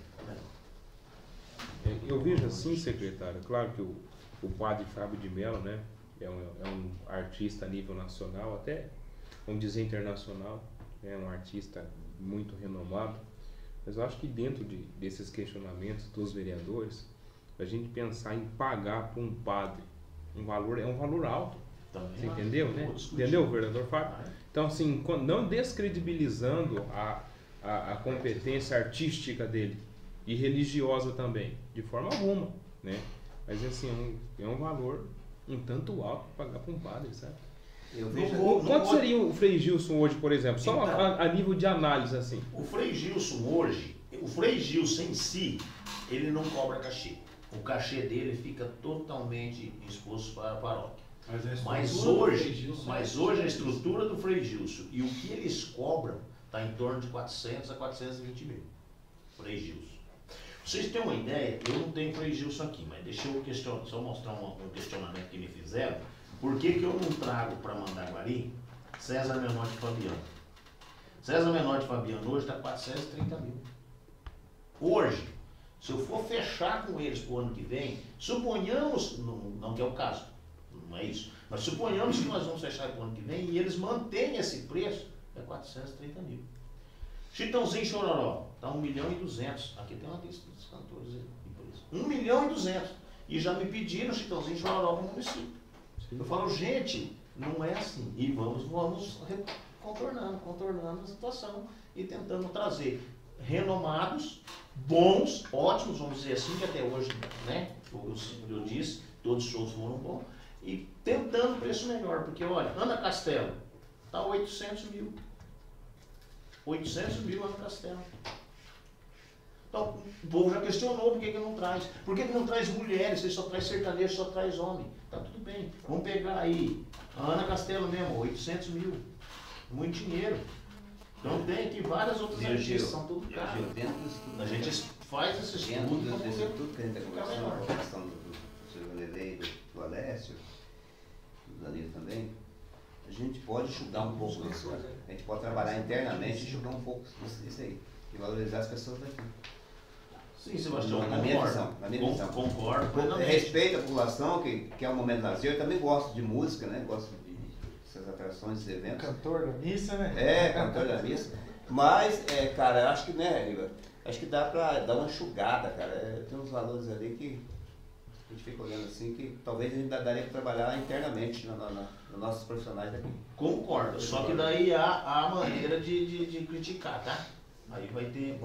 Eu vejo assim, secretário, claro que o padre Fábio de Mello, né, é um artista a nível nacional, até, vamos dizer, internacional, é um artista muito renomado, mas eu acho que dentro desses questionamentos dos vereadores, a gente pensar em pagar para um padre é um valor alto. Também Você entendeu, né? discutir. Entendeu, vereador Fábio? Então, assim, não descredibilizando a competência artística dele e religiosa também, de forma alguma, né? Mas, assim, é um valor um tanto alto para pagar para um padre, sabe? Eu vejo Quanto seria o Frei Gilson hoje, por exemplo? Só Então, a nível de análise, assim. O Frei Gilson hoje, o Frei Gilson em si, ele não cobra cachê. O cachê dele fica totalmente exposto para a paróquia. Mas hoje a estrutura do Frei Gilson e o que eles cobram está em torno de 400 a 420 mil. Frei Gilson. Vocês têm uma ideia? Eu não tenho Frei Gilson aqui, mas deixa eu só mostrar um questionamento que me fizeram. Por que eu não trago para Mandaguari César Menor de Fabiano? César Menor de Fabiano hoje está 430 mil. Hoje, se eu for fechar com eles para o ano que vem, suponhamos, não que é o caso, não é isso, mas suponhamos que nós vamos fechar para o ano que vem e eles mantêm esse preço, é 430 mil. Chitãozinho Chororó, está 1 milhão e 200. Aqui tem uma lista dos cantores e por isso. 1 milhão e 200. E já me pediram Chitãozinho Chororó para o município. Eu falo, gente, não é assim. E vamos contornando a situação e tentando trazer renomados, bons, ótimos, vamos dizer assim, que até hoje, né, eu disse, todos os shows foram bons, e tentando preço melhor, porque olha, Ana Castelo, está 800 mil. 800 mil Ana Castelo. Então, o povo já questionou por que não traz. Por que não traz mulheres? Você só traz sertanejo, só traz homem. Tá tudo bem. Vamos pegar aí a Ana Castelo mesmo, 800 mil. Muito dinheiro. Então tem aqui várias outras artistas, são tudo caros. A gente faz esse estudo. Desse tudo que a gente está conversando, a questão do Silvanelei, do Alessio, do Danilo também, a gente pode enxugar um pouco isso. A gente pode trabalhar internamente e enxugar um pouco isso aí. E valorizar as pessoas daqui. Sim, Sebastião, na minha visão. Concordo. Respeito a população, que é um momento de lazer. Eu também gosto de música, né? Gosto dessas atrações, desses eventos. Cantor da missa, né? Cantor da missa. Mas, cara, eu acho que, né, Igor, acho que dá pra dar uma enxugada, cara. Tem uns valores ali que a gente fica olhando assim, que talvez a gente daria para trabalhar internamente nos nossos profissionais daqui. Concordo, só que daí há a maneira de criticar, tá? Aí vai ter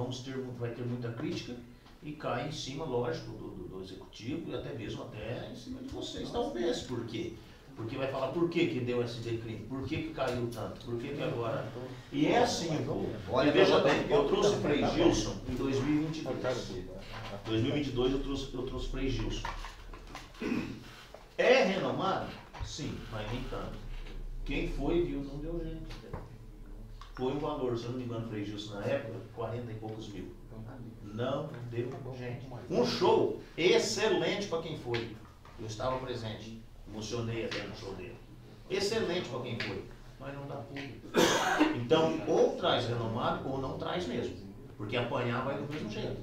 muita crítica e cai em cima, lógico, do executivo e até mesmo em cima de vocês, talvez. Por quê? Porque vai falar por que deu esse declínio, por que caiu tanto, por que agora... E é assim, olha, veja bem, eu trouxe Frei Gilson em 2022. Em 2022 eu trouxe Frei Gilson. É renomado? Sim, mas nem tanto. Quem foi, viu, não deu gente. Foi um valor, se eu não me engano, Frei Gilson na época, 40 e poucos mil. Não deu gente. Um show excelente para quem foi. Eu estava presente. Emocionei até no show dele. Excelente para quem foi. Mas não dá público. Então, ou traz renomado ou não traz mesmo. Porque apanhar vai do mesmo jeito.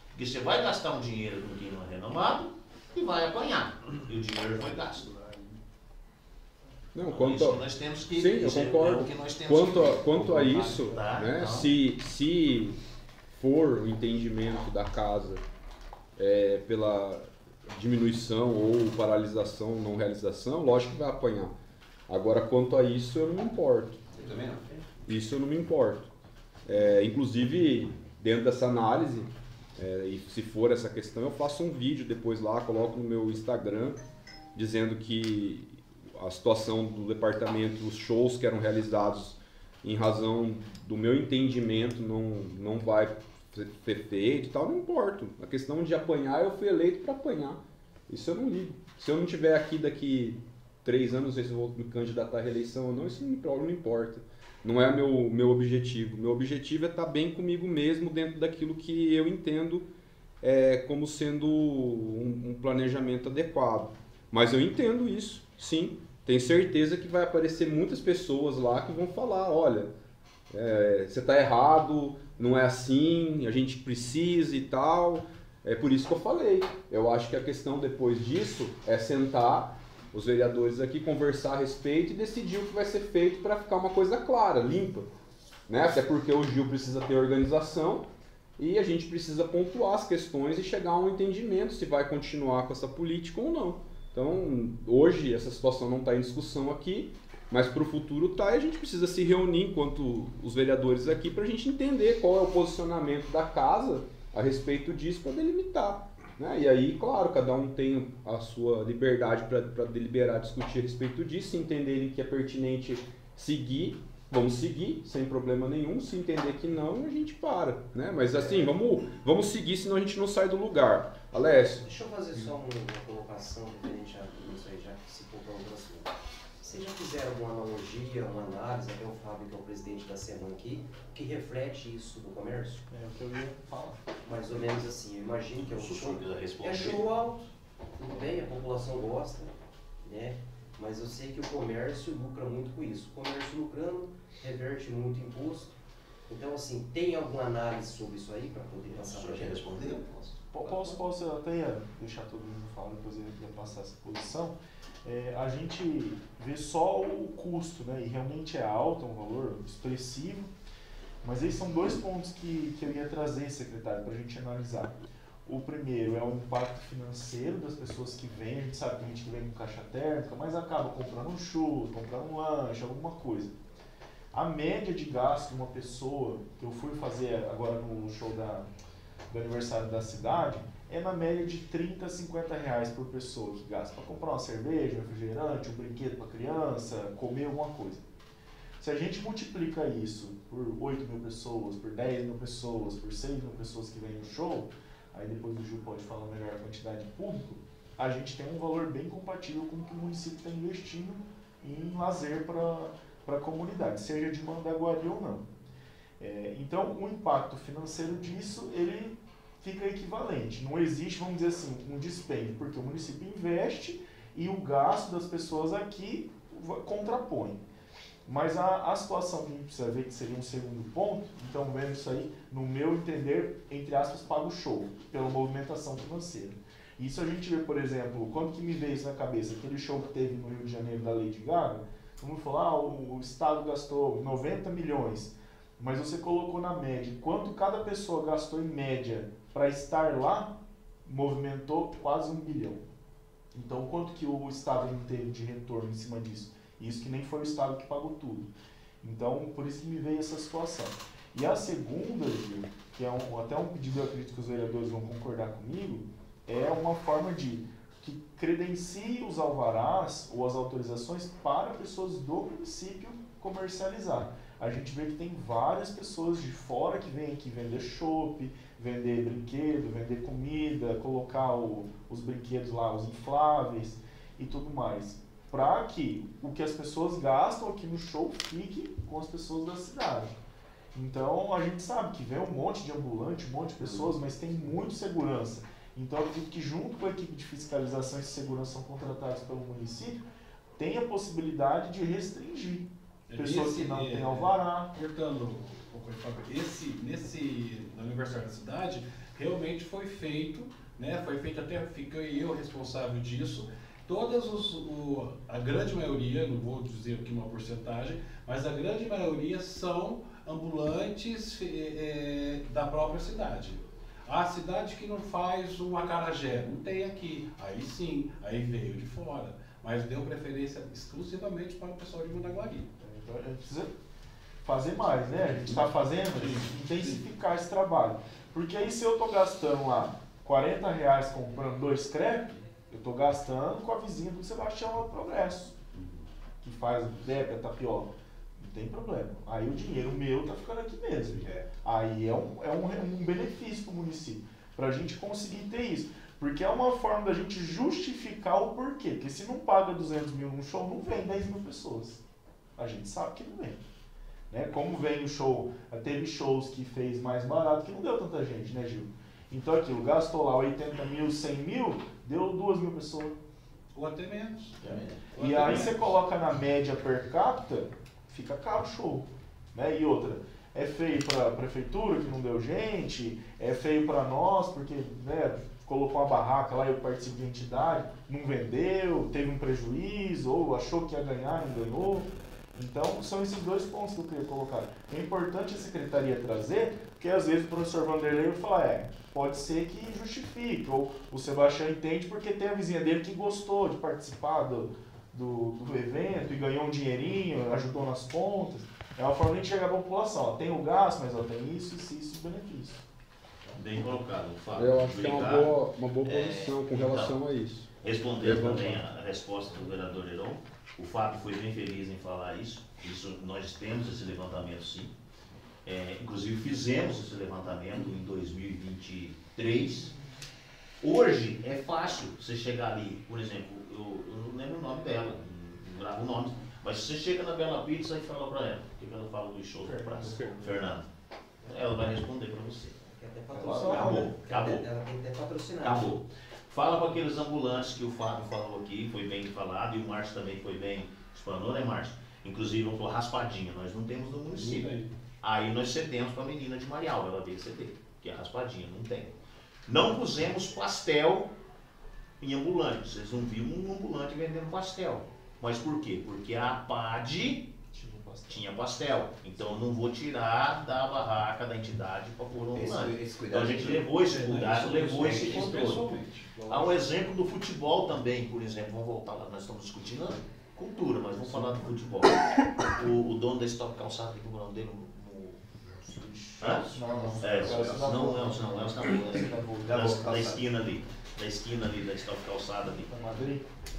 Porque você vai gastar um dinheiro no que não é renomado e vai apanhar. E o dinheiro foi gasto. Não, Isso nós temos que... Sim, eu concordo. Quanto a isso, tá, né, então. se for o entendimento da casa pela diminuição ou paralisação, não realização, lógico que vai apanhar. Agora, quanto a isso, eu não me importo. Eu também não. Isso eu não me importo. Inclusive, dentro dessa análise, e se for essa questão, eu faço um vídeo depois lá, coloco no meu Instagram, dizendo que a situação do departamento, os shows que eram realizados em razão do meu entendimento não vai ser feito e tal, não importa. A questão de apanhar, eu fui eleito para apanhar. Isso eu não ligo. Se eu não estiver aqui daqui 3 anos, não sei se eu vou me candidatar à reeleição ou não, isso não importa. Não é meu objetivo. Meu objetivo é estar bem comigo mesmo dentro daquilo que eu entendo como sendo um planejamento adequado. Mas eu entendo isso, sim. Tenho certeza que vai aparecer muitas pessoas lá que vão falar, olha, você está errado, não é assim, a gente precisa e tal. É por isso que eu falei. Eu acho que a questão depois disso é sentar os vereadores aqui, conversar a respeito e decidir o que vai ser feito para ficar uma coisa clara, limpa. Né? Até porque o Gil precisa ter organização e a gente precisa pontuar as questões e chegar a um entendimento se vai continuar com essa política ou não. Então, hoje essa situação não está em discussão aqui, mas para o futuro está, e a gente precisa se reunir enquanto os vereadores aqui para a gente entender qual é o posicionamento da casa a respeito disso para delimitar. Né? E aí, claro, cada um tem a sua liberdade para deliberar, discutir a respeito disso, se entenderem que é pertinente seguir, vamos seguir, sem problema nenhum. Se entender que não, a gente para. Né? Mas assim, vamos seguir, senão a gente não sai do lugar. Alessio. Deixa eu fazer só uma colocação referente a isso aí, já que se colocou no assunto. Vocês já fizeram alguma analogia, uma análise, até o Fábio, que é o presidente da SEMAN aqui, que reflete isso no comércio? É o que eu ia falar. Mais ou menos assim, eu imagino que é um show. É É show alto, tudo bem, a população gosta, né? Mas eu sei que o comércio lucra muito com isso. O comércio lucrando reverte muito imposto. Então, assim, tem alguma análise sobre isso aí para poder passar para a gente? Responder? Posso até deixar todo mundo falar, depois eu ia passar essa posição. A gente vê só o custo, né? E realmente é alto, é um valor expressivo. Mas aí são 2 pontos que eu ia trazer, secretário, para a gente analisar. O primeiro é o impacto financeiro das pessoas que vêm. A gente sabe que a gente vem com caixa térmica, mas acaba comprando um churro, comprando um lanche, alguma coisa. A média de gasto de uma pessoa, que eu fui fazer agora no show do aniversário da cidade, é na média de 30 a 50 reais por pessoa que gasta para comprar uma cerveja, um refrigerante, um brinquedo para criança, comer alguma coisa. Se a gente multiplica isso por 8 mil pessoas, por 10 mil pessoas, por 6 mil pessoas que vêm no show, aí depois o Gil pode falar melhor a quantidade de público, a gente tem um valor bem compatível com o que o município está investindo em lazer para a comunidade, seja de Mandaguari ou não. Então, o impacto financeiro disso, ele fica equivalente. Não existe, vamos dizer assim, um dispêndio, porque o município investe e o gasto das pessoas aqui contrapõe. Mas a situação que a gente precisa ver, que seria um segundo ponto, então vendo isso aí, no meu entender, entre aspas, paga o show, pela movimentação financeira. Isso a gente vê, por exemplo, quando que me veio isso na cabeça, aquele show que teve no Rio de Janeiro da Lady Gaga, todo mundo falou, o Estado gastou 90 milhões, mas você colocou na média, quanto cada pessoa gastou em média para estar lá, movimentou quase 1 bilhão. Então, quanto que o Estado não teve de retorno em cima disso? Isso que nem foi o Estado que pagou tudo. Então, por isso que me veio essa situação. E a segunda, Gil, que é até um pedido, eu acredito que os vereadores vão concordar comigo, é uma forma de que credencie os alvarás ou as autorizações para pessoas do município comercializar. A gente vê que tem várias pessoas de fora que vêm aqui vender chopp, vender brinquedo, vender comida, colocar os brinquedos lá, os infláveis e tudo mais. Para que o que as pessoas gastam aqui no show fique com as pessoas da cidade. Então, a gente sabe que vem um monte de ambulante, um monte de pessoas, mas tem muito segurança. Então, eu acredito que junto com a equipe de fiscalização e segurança são contratados pelo município, tem a possibilidade de restringir pessoas que não têm alvará. Cortando um pouco, Fábio, no aniversário da cidade, realmente foi feito, né? Foi feito, até fiquei eu responsável disso. A grande maioria, não vou dizer aqui uma porcentagem, mas a grande maioria são ambulantes da própria cidade. A cidade que não faz o acarajé, não tem aqui. Aí sim, aí veio de fora. Mas deu preferência exclusivamente para o pessoal de Mandaguari. Então a gente precisa fazer mais, né? A gente está fazendo, intensificar esse trabalho. Porque aí se eu estou gastando lá 40 reais comprando 2 crepes, eu estou gastando com a vizinha do Sebastião lá do Progresso, que faz crepe, tapioca. não tem problema. Aí o dinheiro meu tá ficando aqui mesmo. Aí é um benefício para o município, para a gente conseguir ter isso. Porque é uma forma da gente justificar o porquê. Porque se não paga 200 mil num show, não vem 10 mil pessoas. A gente sabe que não vem. Né? Como vem o show, teve shows que fez mais barato, que não deu tanta gente, né, Gil? Então aquilo, gastou lá 80 mil, 100 mil, deu 2 mil pessoas. Ou até menos. E aí você coloca na média per capita, fica caro o show. Né? E outra, é feio para a prefeitura que não deu gente, é feio para nós porque, né, colocou uma barraca lá, eu participo de entidade, não vendeu, teve um prejuízo, ou achou que ia ganhar, não ganhou. Então são esses dois pontos que eu queria colocar. É importante a secretaria trazer, porque às vezes o professor Vanderlei vai falar, pode ser que justifique, ou o Sebastião entende porque tem a vizinha dele que gostou de participar do evento e ganhou um dinheirinho, ajudou nas contas. É uma forma de chegar à população, tem o gasto, mas tem isso de benefício. Bem colocado, Fábio. Eu acho que é uma boa posição com relação a isso. Respondendo também a resposta do vereador Heron, o Fábio foi bem feliz em falar isso. Nós temos esse levantamento, sim. Inclusive fizemos esse levantamento em 2023. Hoje é fácil você chegar ali, por exemplo, eu não lembro o nome dela, não gravo o nome, mas você chega na Bela Pizza e fala para ela, o que ela fala dos shows da praça? Fernanda. Ela vai responder para você. Acabou. Ela tem que ter patrocinado. Acabou. Fala para aqueles ambulantes que o Fábio falou aqui, foi bem falado, e o Márcio também foi bem explanou, né, Márcio? Inclusive, eu falou raspadinha, nós não temos no município. Aí nós cedemos para a menina de Marial, ela veio ceder, que é raspadinha, não tem. Não pusemos pastel em ambulante, vocês não viram um ambulante vendendo pastel. Mas por quê? Porque a APAD tinha pastel. Então eu não vou tirar da barraca da entidade para pôr um ambulante. Então a gente levou esse cuidado, levou esse controle. Há um exemplo do futebol também, por exemplo, vamos voltar lá, nós estamos discutindo cultura, mas vamos falar do futebol. O dono da Stop Calçada, que o nome dele? Da esquina ali da Stop Calçada ali.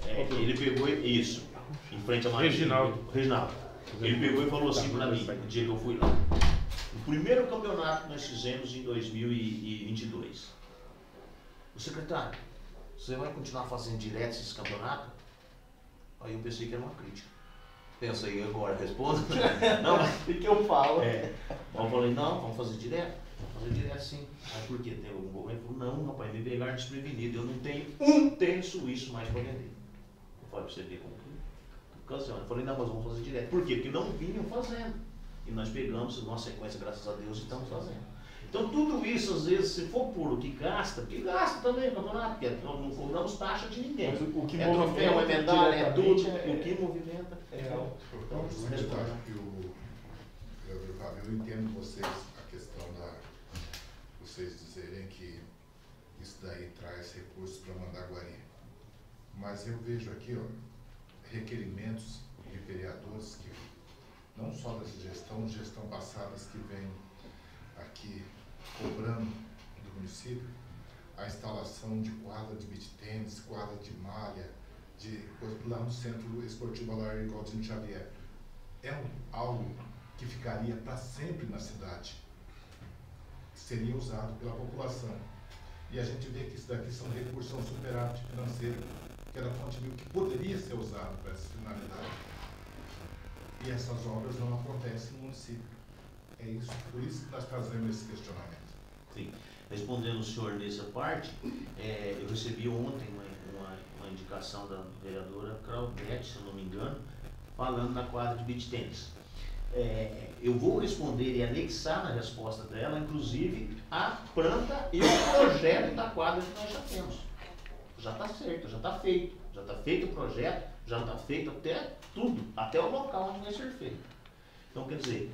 Ele pegou isso, em frente a Madrid. Reginaldo. Ele pegou e falou assim para mim, no dia que eu fui lá. O primeiro campeonato que nós fizemos em 2022. O secretário, você vai continuar fazendo direto esse campeonato? Aí eu pensei que era uma crítica. Pensa aí agora, responda. Não, mas o que eu falo? Eu falei, não, vamos fazer direto. Vamos fazer direto sim. Aí por quê? Tem algum problema? Ele falou, não, rapaz, me pegaram desprevenido. Eu não tenho um tênis suíço mais para vender. Eu falei pra você ver como que eu falei, não, mas vamos fazer direto. Por quê? Porque não vinham fazendo. E nós pegamos uma sequência, graças a Deus, e estamos fazendo. Então tudo isso, às vezes, se for puro que gasta, porque gasta também o campeonato, porque nós não cobramos taxa de ninguém. Mas o que troféu, é medalha, é tudo, o que movimenta. Eu entendo vocês, a questão vocês dizerem que isso daí traz recursos para Mandaguari. Mas eu vejo aqui, requerimentos de vereadores que, não só dessa gestão passadas que vem aqui cobrando do município, a instalação de quadra de beach tênis, quadra de malha, lá no Centro Esportivo Alair Galdino Xavier. É algo que ficaria para sempre na cidade, que seria usado pela população. E a gente vê que isso daqui são recursos, um superávit financeiro, que era fonte mil, que poderia ser usado para essa finalidade. E essas obras não acontecem no município. É isso, por isso que nós fazemos esse questionamento. Sim. Respondendo o senhor nessa parte, eu recebi ontem uma indicação da vereadora Claudete, se eu não me engano, falando na quadra de beach tênis. Eu vou responder e anexar na resposta dela, inclusive, a planta e o projeto da quadra que nós já temos. Já está certo, já está feito. Já está feito o projeto, já está feito até tudo, até o local onde vai ser feito. Então, quer dizer,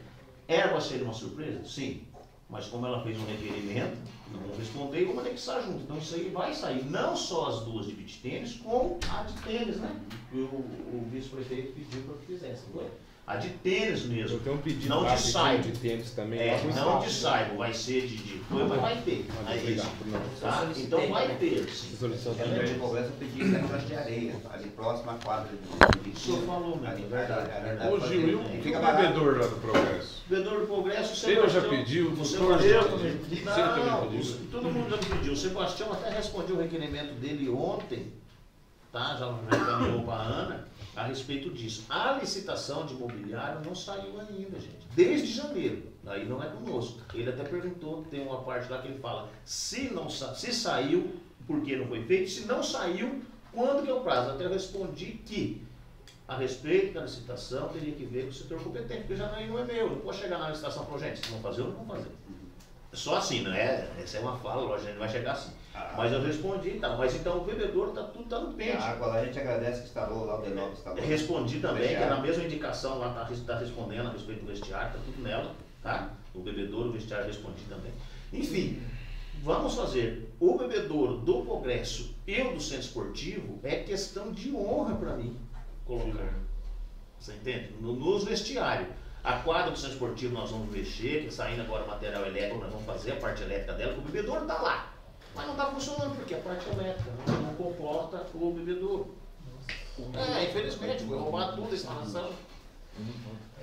era para ser uma surpresa? Sim. Mas como ela fez um requerimento, não vamos responder e vamos anexar junto. Então isso aí vai sair, não só as duas de beach tênis, como a de tênis, né? O vice-prefeito pediu para que fizesse, não é? A de tênis mesmo. Eu tenho um pedido não lá de que saiba. tinha de tênis também. É, lá no não de estado. saiba, vai ser de coisa, mas vai ter. Mas Aí, obrigado, não. tá? Então vai ter, sim. Também no Congresso eu pedi negócio de areia, ali próximo à quadra de O senhor falou mesmo, ali, é verdade. Ô Gil, e o fica barato. bebedor lá do Progresso? Vereador do Progresso, o Ele já Sebastião... pediu, o o doutor Sebastião já também. pediu. Você também Não, pediu? todo mundo já pediu. O Sebastião até respondeu o requerimento dele ontem, tá? Já encaminhou para a Ana, a respeito disso. A licitação de imobiliário não saiu ainda, gente. Desde janeiro. Aí não é conosco. Ele até perguntou, tem uma parte lá que ele fala, se saiu, por que não foi feito? Se não saiu, quando que é o prazo? Até eu respondi que, a respeito da licitação, teria que ver com o setor competente, porque já não é meu. Não posso chegar na licitação e falar, gente, se não fazer, eu não vou fazer. Só assim, não é? Essa é uma fala, lógico, a gente vai chegar assim. Mas eu respondi, tá? Mas então o bebedouro tudo tá no pente. A água lá a gente agradece que instalou lá, o Denove instalou. Respondi também, que é na mesma indicação lá, tá respondendo a respeito do vestiário, tá tudo nela, tá? O bebedouro, o vestiário, respondi também. Enfim, vamos fazer o bebedouro do Progresso e o do Centro Esportivo, é questão de honra para mim colocar. Você entende? Nos vestiários. A quadra do Centro Esportivo nós vamos mexer, que saindo agora o material elétrico, nós vamos fazer a parte elétrica dela, que o bebedouro está lá. Mas não está funcionando, porque a parte elétrica não comporta o bebedouro. Infelizmente, foi roubar tudo a instalação.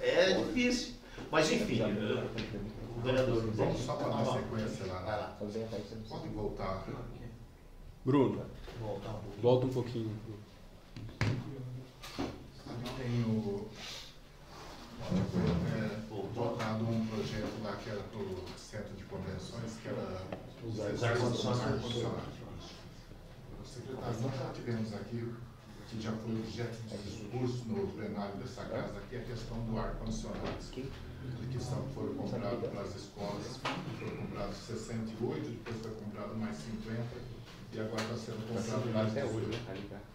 É difícil. Mas enfim, o vereador. Vamos só para dar sequência lá. Pode voltar. Bruno, Voltar um pouquinho. volta um pouquinho. Ali tem votado um projeto lá que era para o Centro de Convenções, que era Os ar-condicionados. Secretário, nós já tivemos aqui, que já foi objeto de discurso no plenário dessa casa, aqui a questão do ar-condicionado. Que foram comprados para as escolas, foram comprados 68, depois foi comprado mais 50, e agora está sendo comprado mais 18.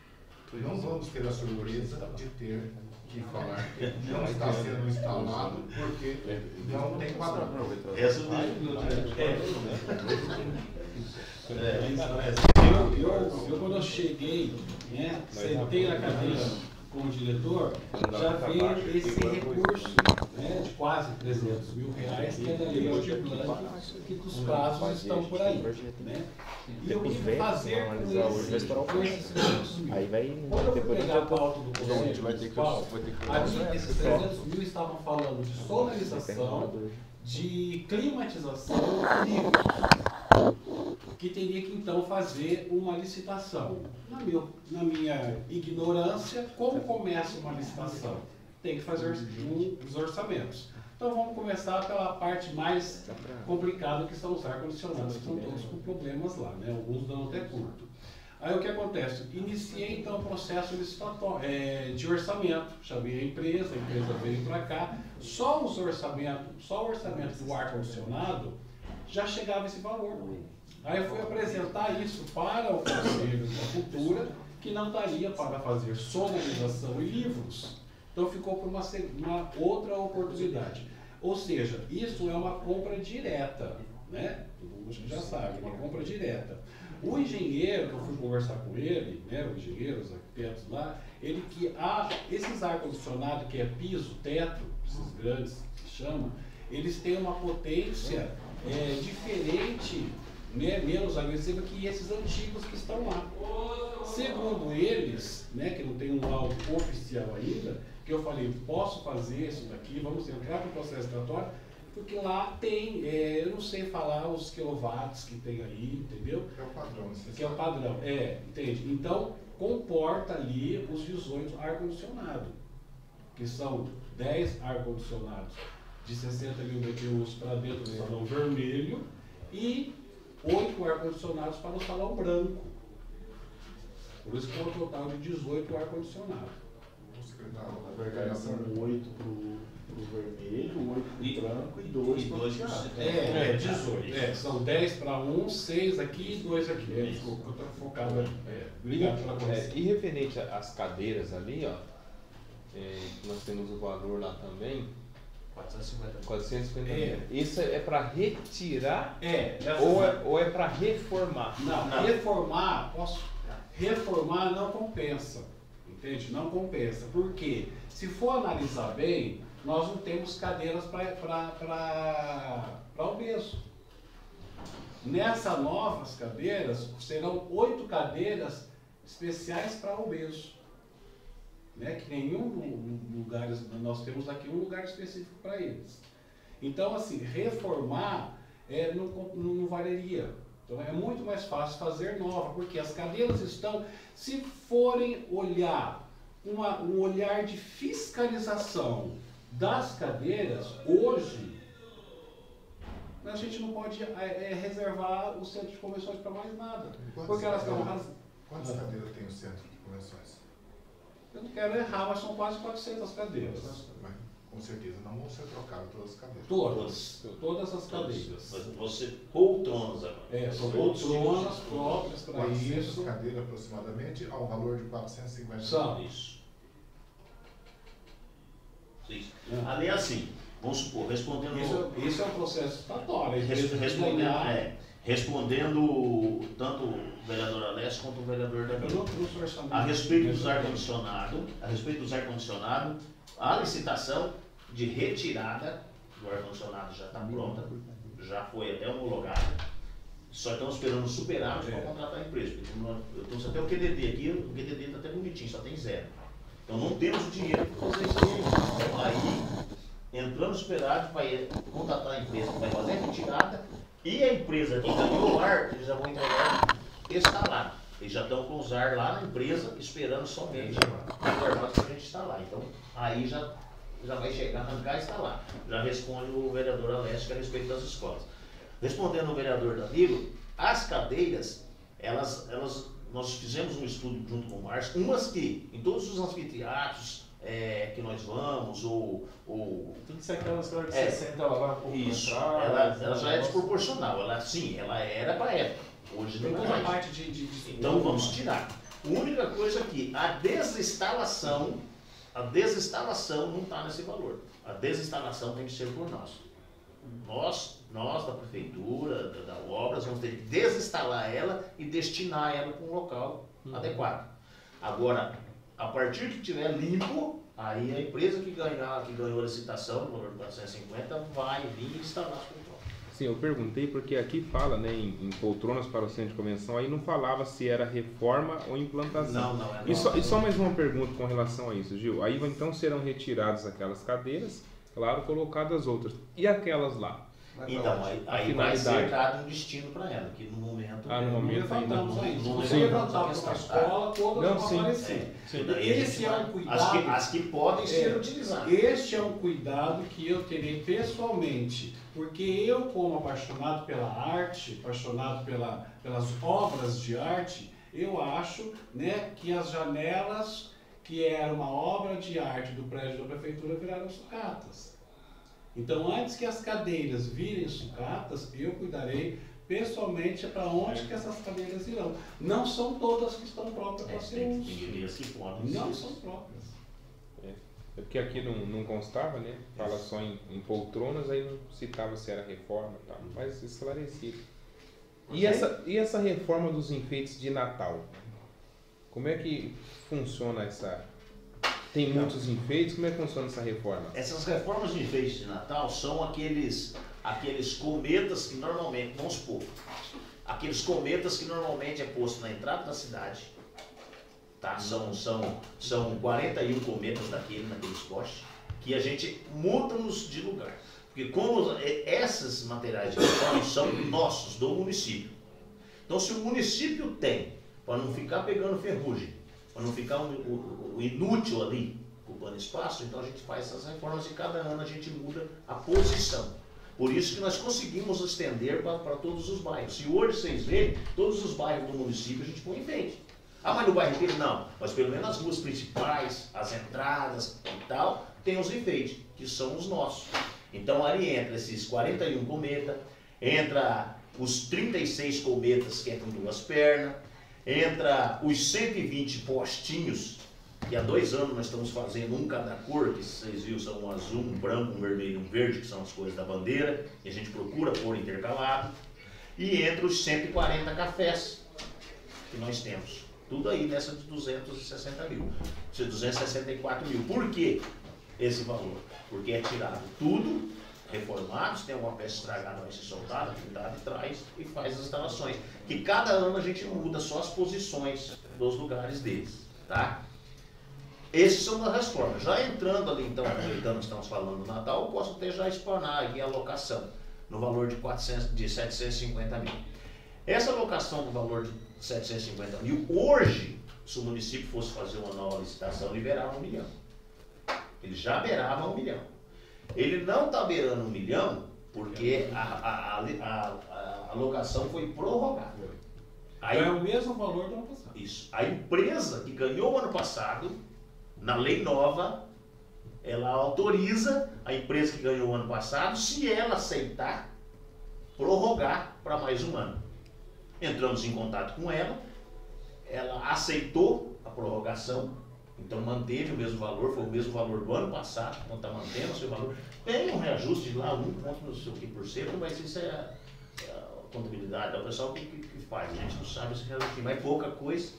Não vamos ter a surpresa de ter que falar que não está sendo instalado porque não tem padrão. Eu quando eu cheguei, né, sentei na cadeira como diretor, já veio esse recurso, né, de quase 300 mil reais, que é da lei de Blanc, que os prazos estão por aí. Né? E eu quis fazer com esses 300 mil. Quando eu fui pegar a pauta do Conselho Municipal, ali esses 300 mil estavam falando de sonorização, de climatização que teria que então fazer uma licitação. Na minha ignorância, como começa uma licitação? Tem que fazer os orçamentos. Então vamos começar pela parte mais complicada, que são os ar-condicionados, que estão todos com problemas lá, né? Alguns dão até curto. Aí o que acontece? Iniciei então o processo licitatório, de orçamento. Chamei a empresa veio para cá. Só o orçamento do ar-condicionado já chegava esse valor. Aí eu fui apresentar isso para o Conselho da Cultura, que não daria para fazer sonorização e livros. Então ficou por uma outra oportunidade. Ou seja, isso é uma compra direta, né? Todo mundo já sabe, uma compra direta. O engenheiro, eu fui conversar com ele, né, o engenheiro, os arquitetos lá, ele que esses ar-condicionados, que é piso, teto, esses grandes que chama, eles têm uma potência diferente, né, menos agressiva que esses antigos que estão lá. Segundo eles, né, que não tem um laudo oficial ainda, que eu falei, posso fazer isso daqui, vamos entrar para o processo licitatório, porque lá tem, eu não sei falar os quilowatts que tem aí, entendeu? Que é o padrão. Que é o padrão, entende? Então, comporta ali os 18 ar-condicionados, que são 10 ar-condicionados de 60 mil BTUs para dentro do salão vermelho e 8 ar-condicionados para o salão branco. Por isso que é um total de 18 ar-condicionados. Na verdade, são 8 pro vermelho, 8 pro branco e 2 pro teatro. 18. São 10 para um, 6 aqui e 2 aqui. Eu estou focado. Obrigado pela correção. E referente às cadeiras ali, ó, nós temos o valor lá também. 450 mil. Isso é para retirar ou é para reformar? Não, reformar não compensa. Entende? Não compensa. Por quê? Se for analisar bem, nós não temos cadeiras para obeso. Nessas novas cadeiras, serão 8 cadeiras especiais para obeso. Né? Que nenhum lugar, nós temos aqui um lugar específico para eles. Então, assim, reformar não valeria. Então, é muito mais fácil fazer nova, porque as cadeiras estão, se forem olhar, um olhar de fiscalização das cadeiras, hoje, a gente não pode reservar o centro de convenções para mais nada. Porque elas estão Quantas cadeiras tem o centro de convenções? Eu não quero errar, mas são quase 400 cadeiras. Mas, com certeza não vão ser trocadas todas as cadeiras. Todas as cadeiras. Mas vão ser poltronas agora. São poltronas próprias para 400 isso. cadeiras aproximadamente, ao valor de 450 São. Isso. Ali é assim, vamos supor, respondendo... Isso é um processo estatório. Respondendo tanto o vereador Alessio quanto o vereador Davi. A respeito dos ar-condicionado, a licitação de retirada do ar-condicionado já está pronta, já foi até homologada. Só estamos esperando o superávit para contratar a empresa. Eu trouxe até o QDD aqui, o QDD está até bonitinho, só tem 0. Então não temos o dinheiro para fazer isso. Então aí, entrando no superávit, vai contratar a empresa que vai fazer a retirada. E a empresa que ganhou o ar, eles já vão entregar instalado. Eles já estão com os ar lá na empresa, esperando somente reservados para a gente instalar. Então, aí já vai chegar, arrancar e instalar. Já responde o vereador Alessio a respeito das escolas. Respondendo o vereador Danilo, as cadeiras, nós fizemos um estudo junto com o Márcio, umas que, em todos os anfiteatros que nós vamos, tem que ser aquelas que você senta, ela vai um pouco isso, trás, ela já é desproporcional. Ela era para a época. Hoje não é mais. Parte Então vamos tirar. A única coisa aqui, a desinstalação não está nesse valor. A desinstalação tem que ser por nós. Nós da prefeitura, da obras, vamos ter que desinstalar ela e destinar ela para um local adequado. Agora, a partir que estiver limpo, aí a empresa que ganhou a licitação, no valor de 450, vai vir instalar as poltronas. Sim, eu perguntei porque aqui fala, né, em poltronas para o centro de convenção, aí não falava se era reforma ou implantação. Não. E só mais uma pergunta com relação a isso, Gil. Aí então serão retiradas aquelas cadeiras, claro, colocadas outras. E aquelas lá? Então, aí vai ser dado um destino para ela, que no momento... no momento ainda não. Se levantar para uma escola, todas vão aparecer. Esse é um cuidado... As que podem ser utilizadas. Este é um cuidado que eu terei pessoalmente, porque eu, como apaixonado pela arte, apaixonado pelas obras de arte, eu acho, né, que as janelas, que era uma obra de arte do prédio da prefeitura, viraram sucatas. Então, antes que as cadeiras virem sucatas, eu cuidarei pessoalmente para onde que essas cadeiras irão. Não são todas que estão próprias para ser uso. Não são próprias. É porque aqui não constava, né? Fala só em poltronas, aí não citava se era reforma e tal, mas esclarecido. E essa reforma dos enfeites de Natal? Como é que funciona essa... Tem muitos enfeites, como é que funciona essa reforma? Essas reformas de enfeites de Natal são aqueles cometas que normalmente, vamos supor, aqueles cometas que normalmente é posto na entrada da cidade, tá? São 41 cometas naqueles postes, que a gente muda-nos de lugar. Porque como esses materiais de reforma são nossos, do município. Então se o município tem, para não ficar pegando ferrugem, para não ficar o inútil ali, ocupando espaço, então a gente faz essas reformas e cada ano a gente muda a posição. Por isso que nós conseguimos estender para todos os bairros. Se hoje vocês verem, todos os bairros do município a gente põe enfeite. Mas no bairro inteiro não. Mas pelo menos as ruas principais, as entradas e tal, tem os enfeites, que são os nossos. Então ali entra esses 41 cometas, entra os 36 cometas que é com 2 pernas, entra os 120 postinhos, que há 2 anos nós estamos fazendo um cada cor, que vocês viram, são um azul, um branco, um vermelho e um verde, que são as cores da bandeira, e a gente procura pôr intercalado. E entra os 140 cafés que nós temos. Tudo aí nessa de 260 mil, de 264 mil. Por que esse valor? Porque é tirado tudo, reformado, se tem alguma peça estragada vai ser soltada, pintada e traz e faz as instalações. Que cada ano a gente muda só as posições dos lugares deles, tá? Esses são das reformas. Já entrando ali, então, aproveitando que estamos falando do Natal, eu posso até já explanar aqui a alocação no valor de 750 mil. Essa alocação no valor de 750 mil, hoje, se o município fosse fazer uma nova licitação, ele beirava 1 milhão. Ele já beirava 1 milhão. Ele não está beirando 1 milhão porque a alocação foi prorrogada. Aí, é o mesmo valor do ano passado. Isso. A empresa que ganhou o ano passado, na lei nova, ela autoriza a empresa que ganhou o ano passado, se ela aceitar, prorrogar para mais um ano. Entramos em contato com ela, ela aceitou a prorrogação, então manteve o mesmo valor, foi o mesmo valor do ano passado, então está mantendo o seu valor. Tem um reajuste lá, 1 ponto não sei o que por cento, mas isso é a contabilidade, é o pessoal que faz, a gente não sabe esse reajuste, mas é pouca coisa,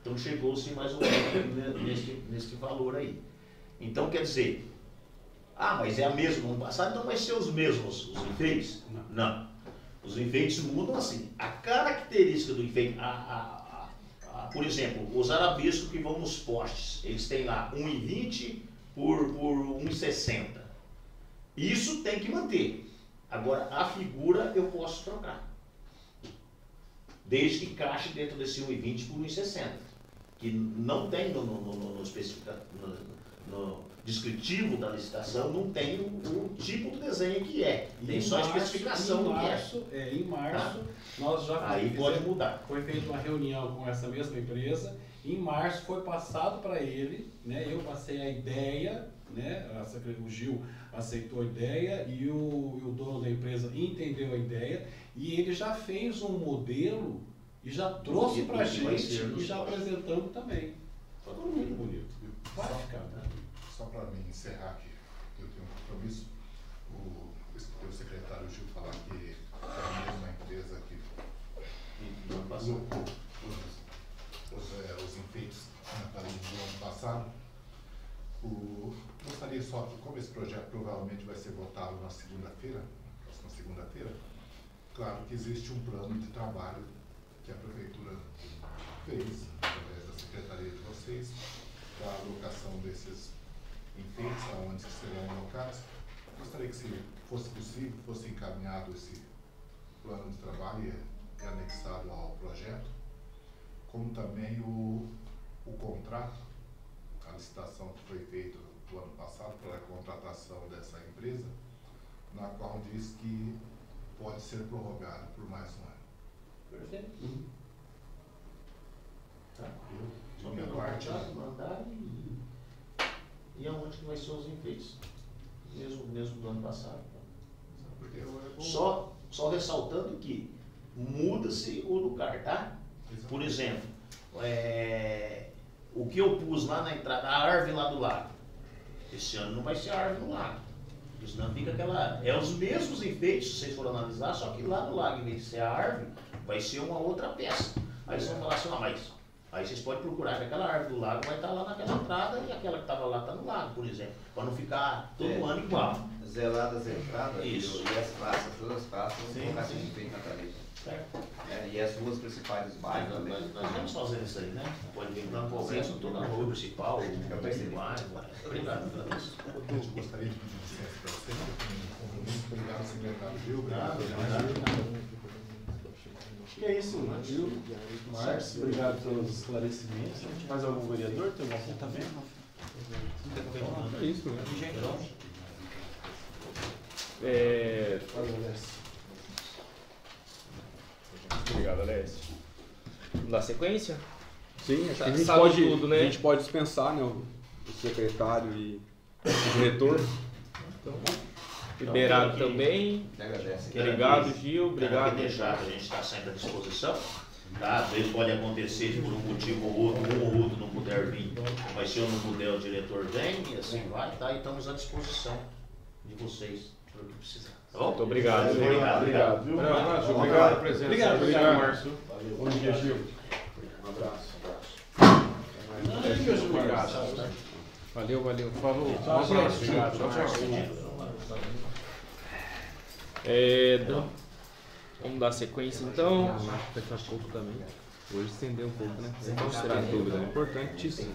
então chegou-se mais ou menos nesse valor aí. Então quer dizer, mas é a mesma do ano passado, então vai ser os mesmos os enfeites? Não. Os enfeites mudam assim. A característica do enfeite, por exemplo, os arabescos que vão nos postes, eles têm lá 1,20 por 1,60. Isso tem que manter. Agora, a figura eu posso trocar. Desde que encaixe dentro desse 1,20 por 1,60. Que não tem no descritivo da licitação, não tem o tipo de desenho que é. Tem só a especificação do que é. Em março, nós já aí pode mudar. Foi feita uma reunião com essa mesma empresa. Em março foi passado para ele, né? Eu passei a ideia, né? O Gil aceitou a ideia e o dono da empresa entendeu a ideia e ele já fez um modelo e já trouxe para a gente e já apresentamos também. Ficou muito bonito. Vai ficar, né? Só para mim encerrar aqui, eu tenho um compromisso, o secretário Gil falar que é a mesma empresa que os enfeites natalinos do ano passado. Gostaria só, como esse projeto provavelmente vai ser votado na segunda-feira, próxima segunda-feira, claro que existe um plano de trabalho que a Prefeitura fez, através da Secretaria de vocês, para a alocação desses enfeites, aonde serão alocados. Gostaria que, se fosse possível, fosse encaminhado esse plano de trabalho e anexado ao projeto, como também o contrato, a licitação que foi feita no ano passado para a contratação dessa empresa, na qual diz que pode ser prorrogado por mais um ano. Perfeito. Tranquilo. De minha parte, mandar e aonde que vai ser os enfeites? Mesmo do ano passado. Só ressaltando que muda-se o lugar, tá? Por exemplo, o que eu pus lá na entrada, a árvore lá do lago. Esse ano não vai ser a árvore no lago. Senão fica aquela. É os mesmos enfeites, se vocês forem analisar, só que lá no lago, em vez de ser a árvore, vai ser uma outra peça. Aí vocês vão falar assim, mas. Aí vocês podem procurar que aquela árvore do lago vai estar lá naquela entrada e aquela que estava lá está no lago, por exemplo. Para não ficar todo ano igual. Zeladas as entradas Isso. E as praças, todas as praças, Sim, vão sim. ser enfeite natalício. Certo? E as ruas principais dos bairros também. Nós vamos fazer isso aí, né? Pode vir dando progresso em toda a rua principal, Eu percebi. Obrigado por isso. eu gostaria de pedir licença para você, eu tenho um compromisso. Obrigado, secretário Gil. Obrigado. E é isso, Gil, Márcio, obrigado pelos esclarecimentos. Mais algum vereador tem algum apontamento? É isso, né? Obrigado, Alessio. Na sequência? Sim, acho que a gente Sabe pode, tudo, né? a gente pode dispensar, né, o secretário e o diretor. Liberado também. Te agradece. Obrigado, Gil. Obrigado. Quero deixar que a gente está sempre à disposição. Tá? Às vezes pode acontecer de por um motivo ou outro, um ou outro não puder vir, mas se eu não puder, o diretor vem e assim vai, tá? E estamos à disposição de vocês para o que precisar. Tá bom? Muito obrigado. Obrigado, viu? Obrigado. Obrigado pela presença. Obrigado, Obrigado. Márcio. Bom dia, Gil. Um abraço. meus advogados. Valeu. Falou. Um Tchau, abraço. gente. Tchau. Vamos dar sequência então. Daqui a pouco também. Hoje estendeu um pouco, né? Sem tirar dúvida. É importantíssimo.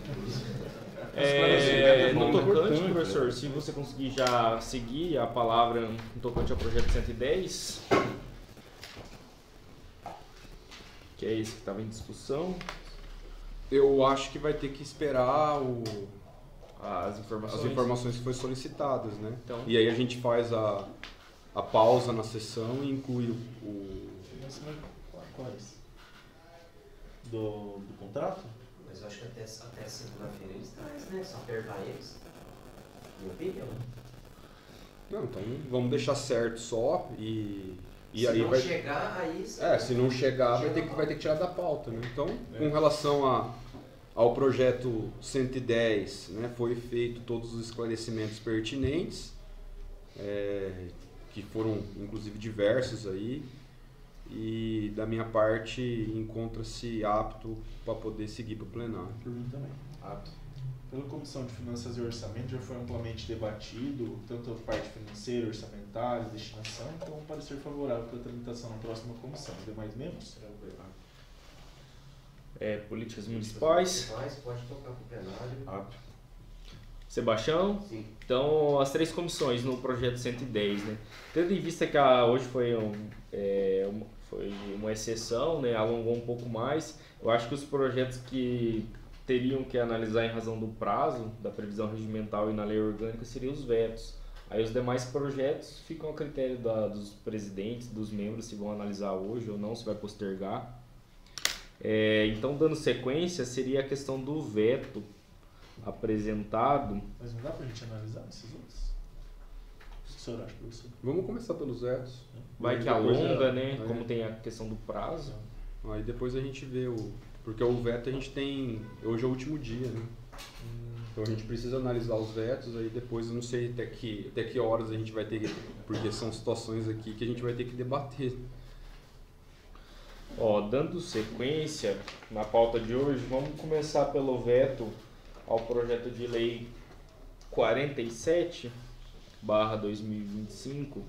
No tocante, professor, se você conseguir já seguir a palavra no tocante ao projeto 110, que é esse que estava em discussão, Eu acho que vai ter que esperar as as informações que foram solicitadas, né? Então. E aí a gente faz a pausa na sessão e inclui Quais? Do contrato? Mas eu acho que até segunda-feira eles trazem, né? Só apertar eles. Minha opinião. Não, então vamos deixar certo só e Se aí não vai... chegar, aí... Se não chegar, vai ter que tirar da pauta, né? Então, com relação ao projeto 110, né, foi feito todos os esclarecimentos pertinentes, que foram, inclusive, diversos aí, e da minha parte, encontra-se apto para poder seguir para o plenário. Por mim também. Apto. Pela Comissão de Finanças e Orçamento já foi amplamente debatido, tanto a parte financeira, orçamentária, destinação, então um parecer favorável para a tramitação na próxima comissão. Os demais membros? Políticas municipais. Pode tocar para o plenário. Apto. Sebastião? Sim. Então, as 3 comissões no projeto 110, né? Tendo em vista que hoje foi uma exceção, né? Alongou um pouco mais, eu acho que os projetos que teriam que analisar em razão do prazo, da previsão regimental e na lei orgânica seriam os vetos. Aí os demais projetos ficam a critério dos presidentes, dos membros, se vão analisar hoje ou não, se vai postergar. Então, dando sequência, seria a questão do veto apresentado. Mas não dá para a gente analisar esses outros? O que o senhor acha, professor? Vamos começar pelos vetos. Vai que Depois alonga, né? aí- Como tem a questão do prazo. Aí depois a gente vê Porque o veto a gente tem... Hoje é o último dia, né? Então a gente precisa analisar os vetos, aí depois eu não sei até que horas a gente vai ter... Porque são situações aqui que a gente vai ter que debater. Dando sequência na pauta de hoje, vamos começar pelo veto ao projeto de lei 47/2025.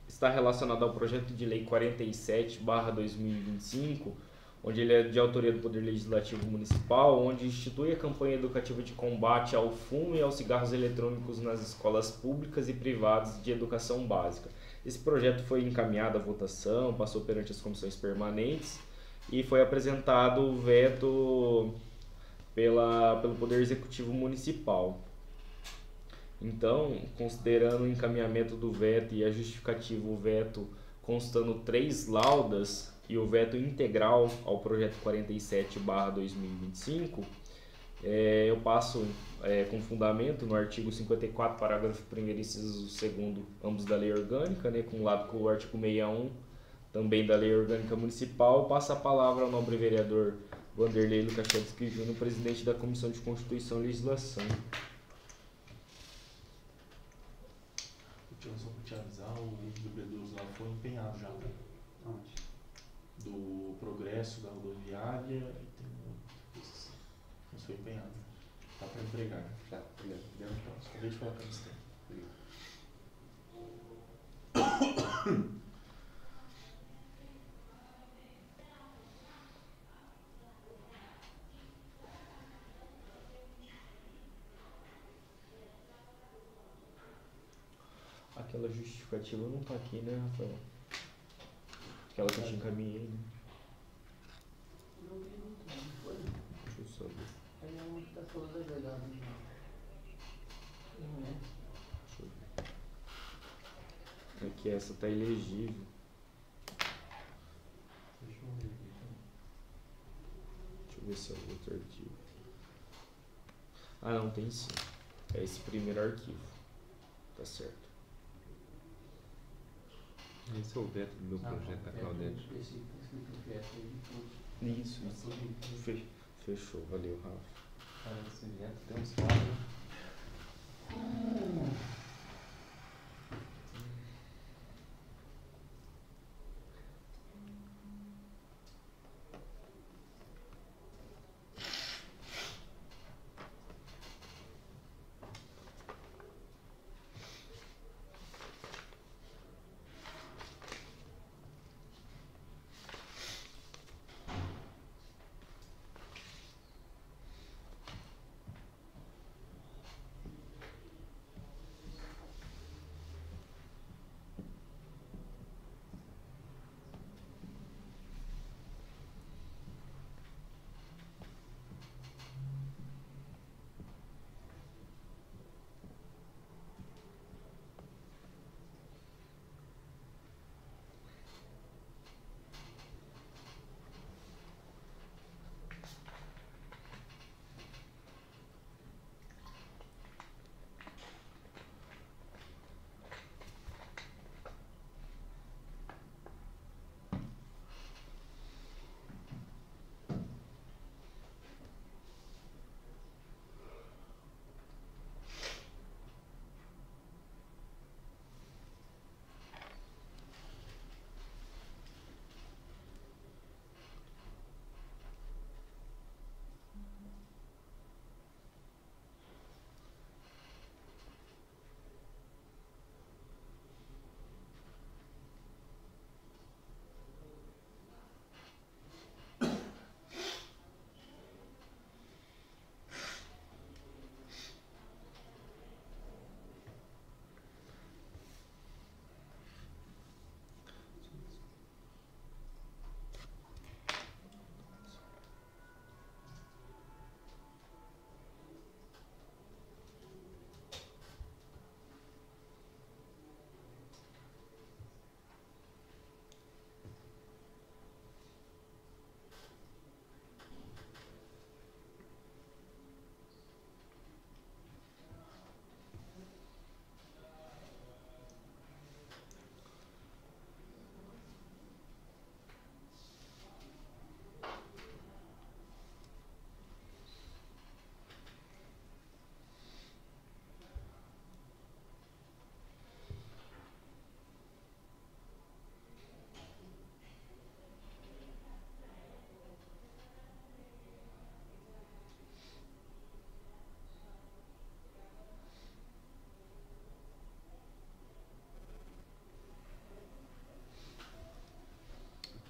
Está relacionado ao projeto de lei 47/2025, onde ele é de autoria do Poder Legislativo Municipal, onde institui a campanha educativa de combate ao fumo e aos cigarros eletrônicos nas escolas públicas e privadas de educação básica. Esse projeto foi encaminhado à votação, passou perante as comissões permanentes e foi apresentado o veto pelo Poder Executivo Municipal. Então, considerando o encaminhamento do veto e a justificativa, o veto constando 3 laudas e o veto integral ao projeto 47/2025, eu passo com fundamento no artigo 54, parágrafo 1º e inciso 2º, ambos da lei orgânica, né, com o lado com o artigo 61, também da lei orgânica municipal, passo a palavra ao nobre vereador Vanderlei Lukashevski Júnior, presidente da Comissão de Constituição e Legislação. Só para te avisar, o livro do Bedoso lá foi empenhado já. Onde? Do progresso da rodoviária e tem isso. Mas foi empenhado. Tá para entregar. Tá, obrigado. Então, acabei de falar para você. Aquela justificativa não tá aqui, né, Rafael? Aquela que eu te encaminhei, né? Deixa eu saber. Deixa eu ver. É que essa tá ilegível. Deixa eu ver se é o outro arquivo. Ah, não, tem sim. É esse primeiro arquivo. Tá certo. Esse é o veto do meu projeto da Claudete. Isso. Fechou. Valeu, Rafa. Cara, esse veto tem uns quadros.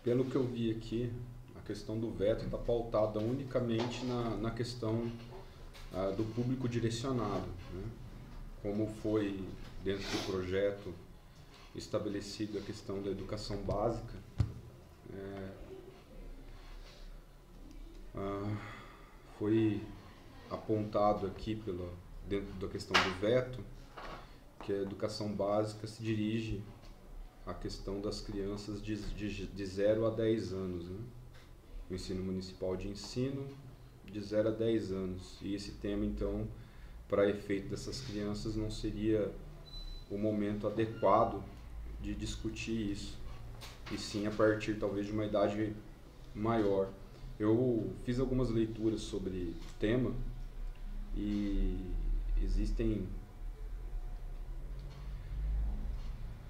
Pelo que eu vi aqui, a questão do veto está pautada unicamente na questão do público direcionado, né? Como foi dentro do projeto estabelecido a questão da educação básica, foi apontado aqui dentro da questão do veto que a educação básica se dirige à questão das crianças de 0 a 10 anos, né? O ensino municipal de ensino de 0 a 10 anos. E esse tema, então, para efeito dessas crianças, não seria o momento adequado de discutir isso, e sim a partir, talvez, de uma idade maior. Eu fiz algumas leituras sobre o tema e existem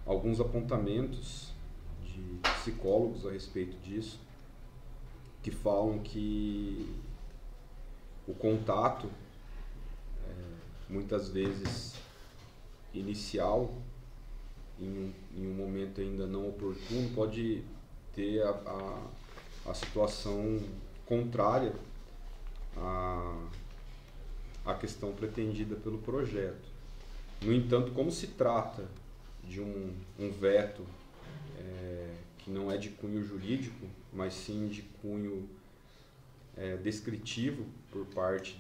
alguns apontamentos de psicólogos a respeito disso, que falam que o contato, muitas vezes inicial, em um momento ainda não oportuno, pode ter a situação contrária à questão pretendida pelo projeto. No entanto, como se trata de um veto que não é de cunho jurídico, mas sim de cunho descritivo por parte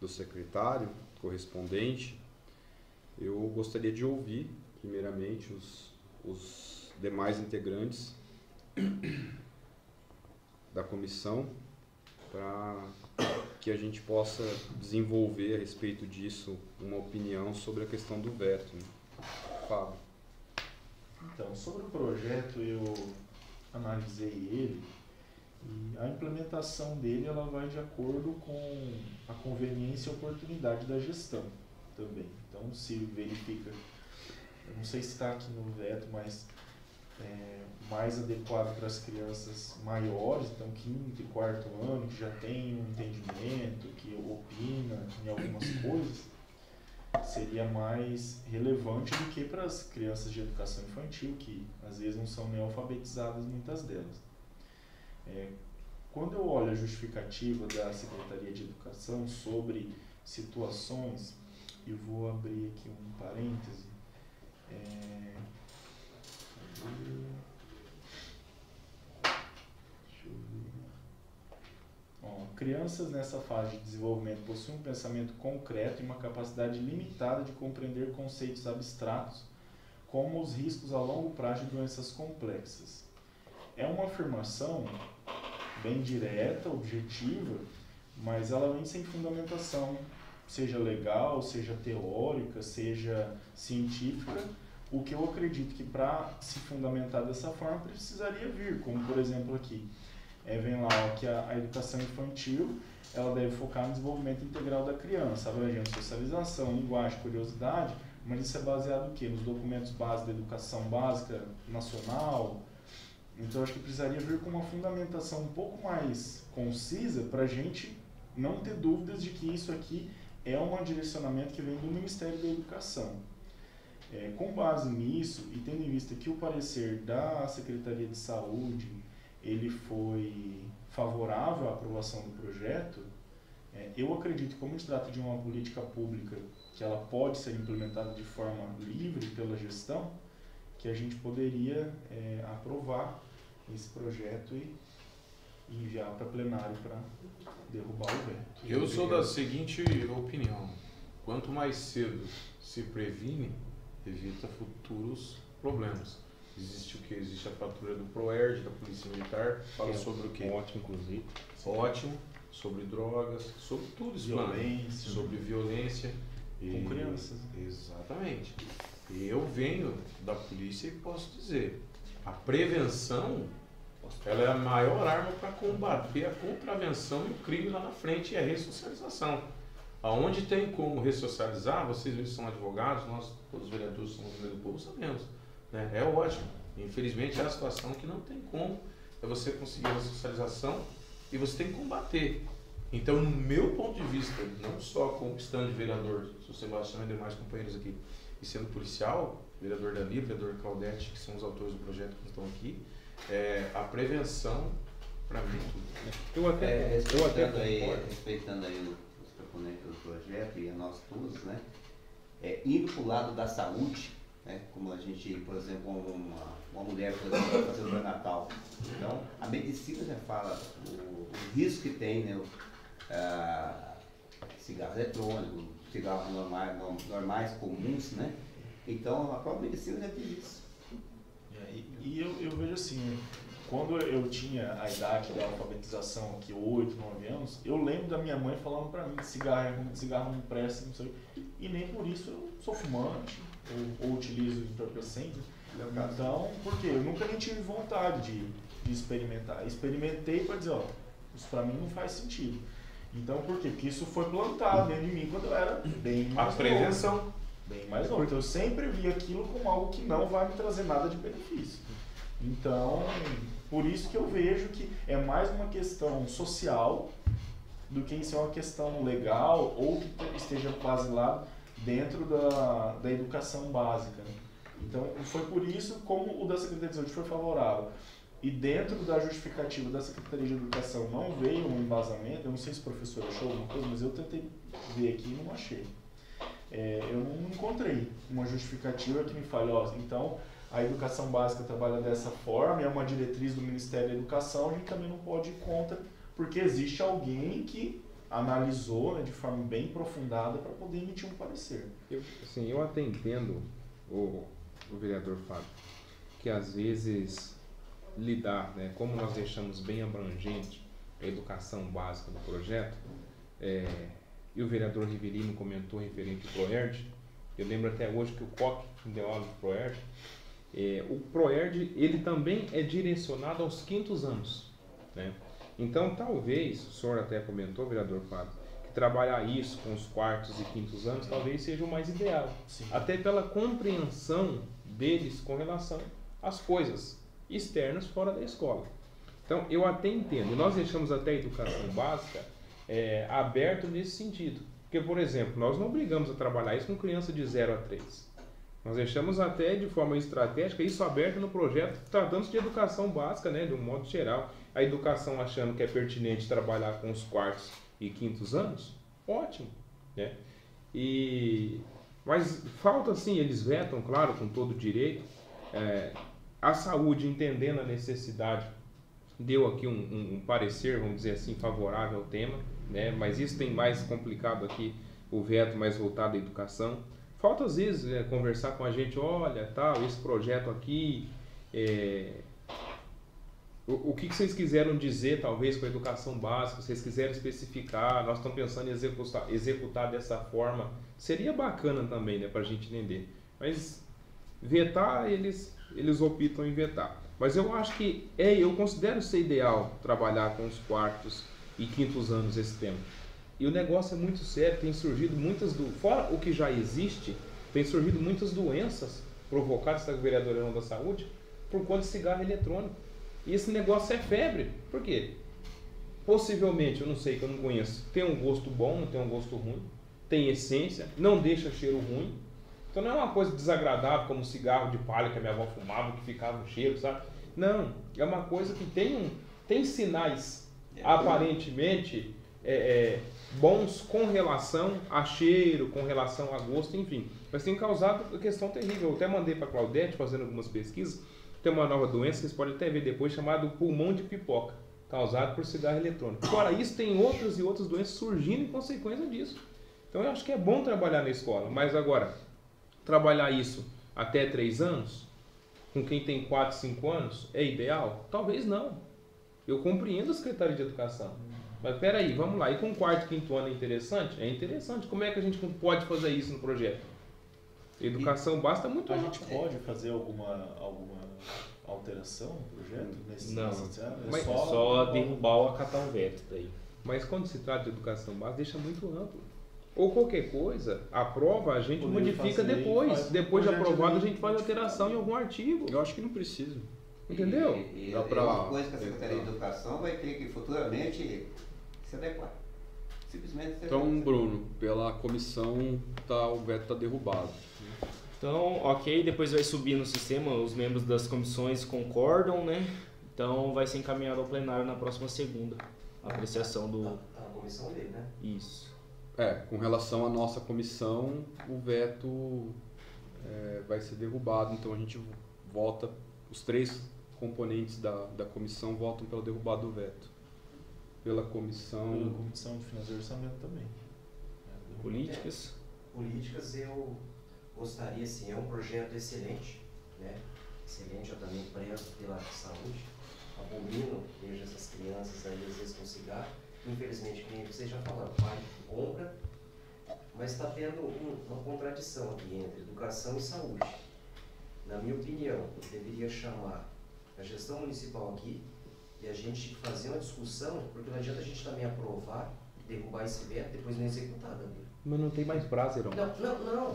do secretário correspondente, eu gostaria de ouvir, primeiramente, os demais integrantes da comissão, para que a gente possa desenvolver a respeito disso uma opinião sobre a questão do veto, né? Fábio. Então, sobre o projeto, eu analisei ele e a implementação dele ela vai de acordo com a conveniência e oportunidade da gestão também. Então, se verifica, eu não sei se está aqui no veto, mas mais adequado para as crianças maiores, então quinto e quarto ano, que já tem um entendimento, que opina em algumas coisas, seria mais relevante do que para as crianças de educação infantil, que às vezes não são nem alfabetizadas, muitas delas. Quando eu olho a justificativa da Secretaria de Educação sobre situações, e vou abrir aqui um parêntese, deixa eu ver. Crianças nessa fase de desenvolvimento possuem um pensamento concreto e uma capacidade limitada de compreender conceitos abstratos, como os riscos a longo prazo de doenças complexas. É uma afirmação bem direta, objetiva, mas ela vem sem fundamentação, seja legal, seja teórica, seja científica, o que eu acredito que para se fundamentar dessa forma precisaria vir, como por exemplo aqui, vem lá que a educação infantil ela deve focar no desenvolvimento integral da criança, abrangendo socialização, linguagem, curiosidade, mas isso é baseado no quê? Nos documentos básicos da educação básica nacional. Então acho que precisaria vir com uma fundamentação um pouco mais concisa para a gente não ter dúvidas de que isso aqui é um direcionamento que vem do Ministério da Educação. Com base nisso, e tendo em vista que o parecer da Secretaria de Saúde ele foi favorável à aprovação do projeto, eu acredito que como se trata de uma política pública que ela pode ser implementada de forma livre pela gestão, que a gente poderia aprovar esse projeto e enviar para plenário para derrubar o veto. Eu sou da seguinte opinião: quanto mais cedo se previne, evita futuros problemas. Existe o que? Existe a patrulha do PROERD, da Polícia Militar, fala sobre o quê? Ótimo, inclusive. Ótimo, sobre drogas, sobre tudo isso, Violência. sobre violência. Com crianças. Exatamente. E eu venho da polícia e posso dizer, a prevenção ela é a maior arma para combater a contravenção e o crime lá na frente, e a ressocialização. Aonde tem como ressocializar, vocês são advogados, nós, todos os vereadores somos do povo, sabemos. Né? É ótimo. Infelizmente é a situação que não tem como você conseguir a ressocialização e você tem que combater. Então, no meu ponto de vista, não só como estando de vereador, sou Sebastião e demais companheiros aqui, e sendo policial, vereador Dali, vereador Claudete, que são os autores do projeto que estão aqui, a prevenção, para mim, eu até respeitando aí os proponentes do projeto e a nós todos, né? Indo para o lado da saúde, né? Como a gente, por exemplo, uma mulher, por exemplo, vai fazer o pré-natal. Então, a medicina já fala o risco que tem, né? Cigarro eletrônico, cigarros normais, comuns, né? Então, a própria medicina já diz isso. E eu vejo assim, quando eu tinha a idade da alfabetização aqui, 8, 9 anos, eu lembro da minha mãe falando pra mim que cigarro não presta, não sei, e nem por isso eu sou fumante ou utilizo entorpecente. Então, por quê? Eu nunca nem tive vontade de experimentar. Experimentei para dizer, ó, isso pra mim não faz sentido. Então, por quê? Porque isso foi plantado dentro de mim quando eu era bem mais novo. prevenção. Bem mais novo. Então, eu sempre vi aquilo como algo que não vai me trazer nada de benefício. Então, por isso que eu vejo que é mais uma questão social do que isso é uma questão legal ou que esteja quase lá dentro da educação básica. Né? Então, foi por isso como o da Secretaria de Saúde foi favorável. E dentro da justificativa da Secretaria de Educação não veio um embasamento, eu não sei se o professor achou alguma coisa, mas eu tentei ver aqui e não achei. Eu não encontrei uma justificativa que me fale, ó, então a educação básica trabalha dessa forma, é uma diretriz do Ministério da Educação, a gente também não pode ir contra, porque existe alguém que analisou, né, de forma bem aprofundada para poder emitir um parecer. Eu até entendo, o vereador Fábio, que às vezes lidar, né, como nós deixamos bem abrangente a educação básica do projeto, e o vereador Riverino comentou referente ao ProERD, eu lembro até hoje que o Coque deu aula do ProERD, o ProERD ele também é direcionado aos 5º anos, né? Então talvez, o senhor até comentou, vereador Fábio, que trabalhar isso com os 4º e 5º anos talvez seja o mais ideal, Sim. até pela compreensão deles com relação às coisas externas fora da escola. Então eu até entendo, nós deixamos até a educação básica aberto nesse sentido, porque por exemplo, nós não obrigamos a trabalhar isso com criança de 0 a 3, nós deixamos até de forma estratégica isso aberto no projeto, tratando-se de educação básica, né, de um modo geral. A educação achando que é pertinente trabalhar com os 4º e 5º anos, ótimo, né? Mas falta sim, eles vetam, claro, com todo direito, a saúde entendendo a necessidade, deu aqui um parecer, vamos dizer assim, favorável ao tema, né? Mas isso tem mais complicado aqui, o veto mais voltado à educação. Falta às vezes conversar com a gente, olha, tal, esse projeto aqui, o que vocês quiseram dizer talvez com a educação básica, vocês quiserem especificar, nós estamos pensando em executar dessa forma, seria bacana também, né, para a gente entender. Mas vetar, eles optam em vetar. Mas eu acho que eu considero ser ideal trabalhar com os 4º e 5º anos esse tema. E o negócio é muito sério, tem surgido fora o que já existe, tem surgido muitas doenças provocadas pela vereadora da saúde por conta de cigarro eletrônico. E esse negócio é febre. Por quê? Possivelmente, eu não sei, que eu não conheço, tem um gosto bom, não tem um gosto ruim, tem essência, não deixa cheiro ruim. Então não é uma coisa desagradável como um cigarro de palha que a minha avó fumava, que ficava no cheiro, sabe? Não, é uma coisa que tem sinais aparentemente bons com relação a cheiro, com relação a gosto, enfim. Mas tem causado uma questão terrível. Eu até mandei para a Claudete, fazendo algumas pesquisas, tem uma nova doença, vocês podem até ver depois, chamado pulmão de pipoca, causado por cigarro eletrônico. Fora isso, tem outras e outras doenças surgindo em consequência disso. Então eu acho que é bom trabalhar na escola, mas agora, trabalhar isso até 3 anos, com quem tem 4, 5 anos, é ideal? Talvez não. Eu compreendo a Secretaria de Educação. Mas peraí, vamos lá. E com 4º, 5º ano é interessante? É interessante. Como é que a gente pode fazer isso no projeto? Educação basta muito. A gente pode fazer alguma alteração no projeto? Não, mas só derrubar ou acatar o veto daí. Mas quando se trata de educação básica, deixa muito amplo. Ou qualquer coisa, aprova, a gente modifica depois. Depois de aprovado, a gente faz alteração em algum artigo. Eu acho que não precisa. Entendeu? É uma coisa que a Secretaria de Educação vai ter que futuramente se adequar. Simplesmente se Então, Bruno, pela comissão, o veto está derrubado. Então, ok, depois vai subir no sistema, os membros das comissões concordam, né? Então vai ser encaminhado ao plenário na próxima segunda. A apreciação do... Tá na comissão dele, né? Isso. Com relação à nossa comissão, o veto vai ser derrubado, então a gente vota, os 3 componentes da comissão votam pela derrubada do veto. Pela comissão... Comissão de Finanças e Orçamento também. Políticas. Políticas eu gostaria, sim, é um projeto excelente, né? Excelente, eu também prezo pela saúde, abomino, vejo essas crianças aí às vezes com cigarro, infelizmente, como vocês já falaram, pai compra, mas está tendo uma contradição aqui entre educação e saúde. Na minha opinião, eu deveria chamar a gestão municipal aqui e a gente fazer uma discussão, porque não adianta a gente também aprovar, derrubar esse veto, depois não executar, Danilo. Mas não tem mais prazo, Heron.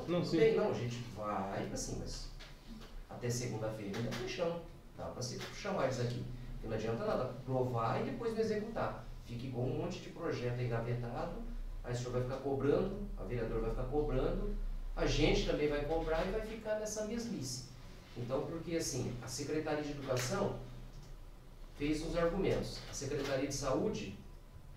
Não tem, não, a gente vai assim, mas até segunda-feira ainda fechamos, dá para se chamar eles aqui. Porque não adianta nada, aprovar e depois não executar. Fica igual um monte de projeto engavetado, aí o senhor vai ficar cobrando, a vereadora vai ficar cobrando, a gente também vai cobrar e vai ficar nessa mesmice. Então, porque assim, a Secretaria de Educação fez uns argumentos, a Secretaria de Saúde,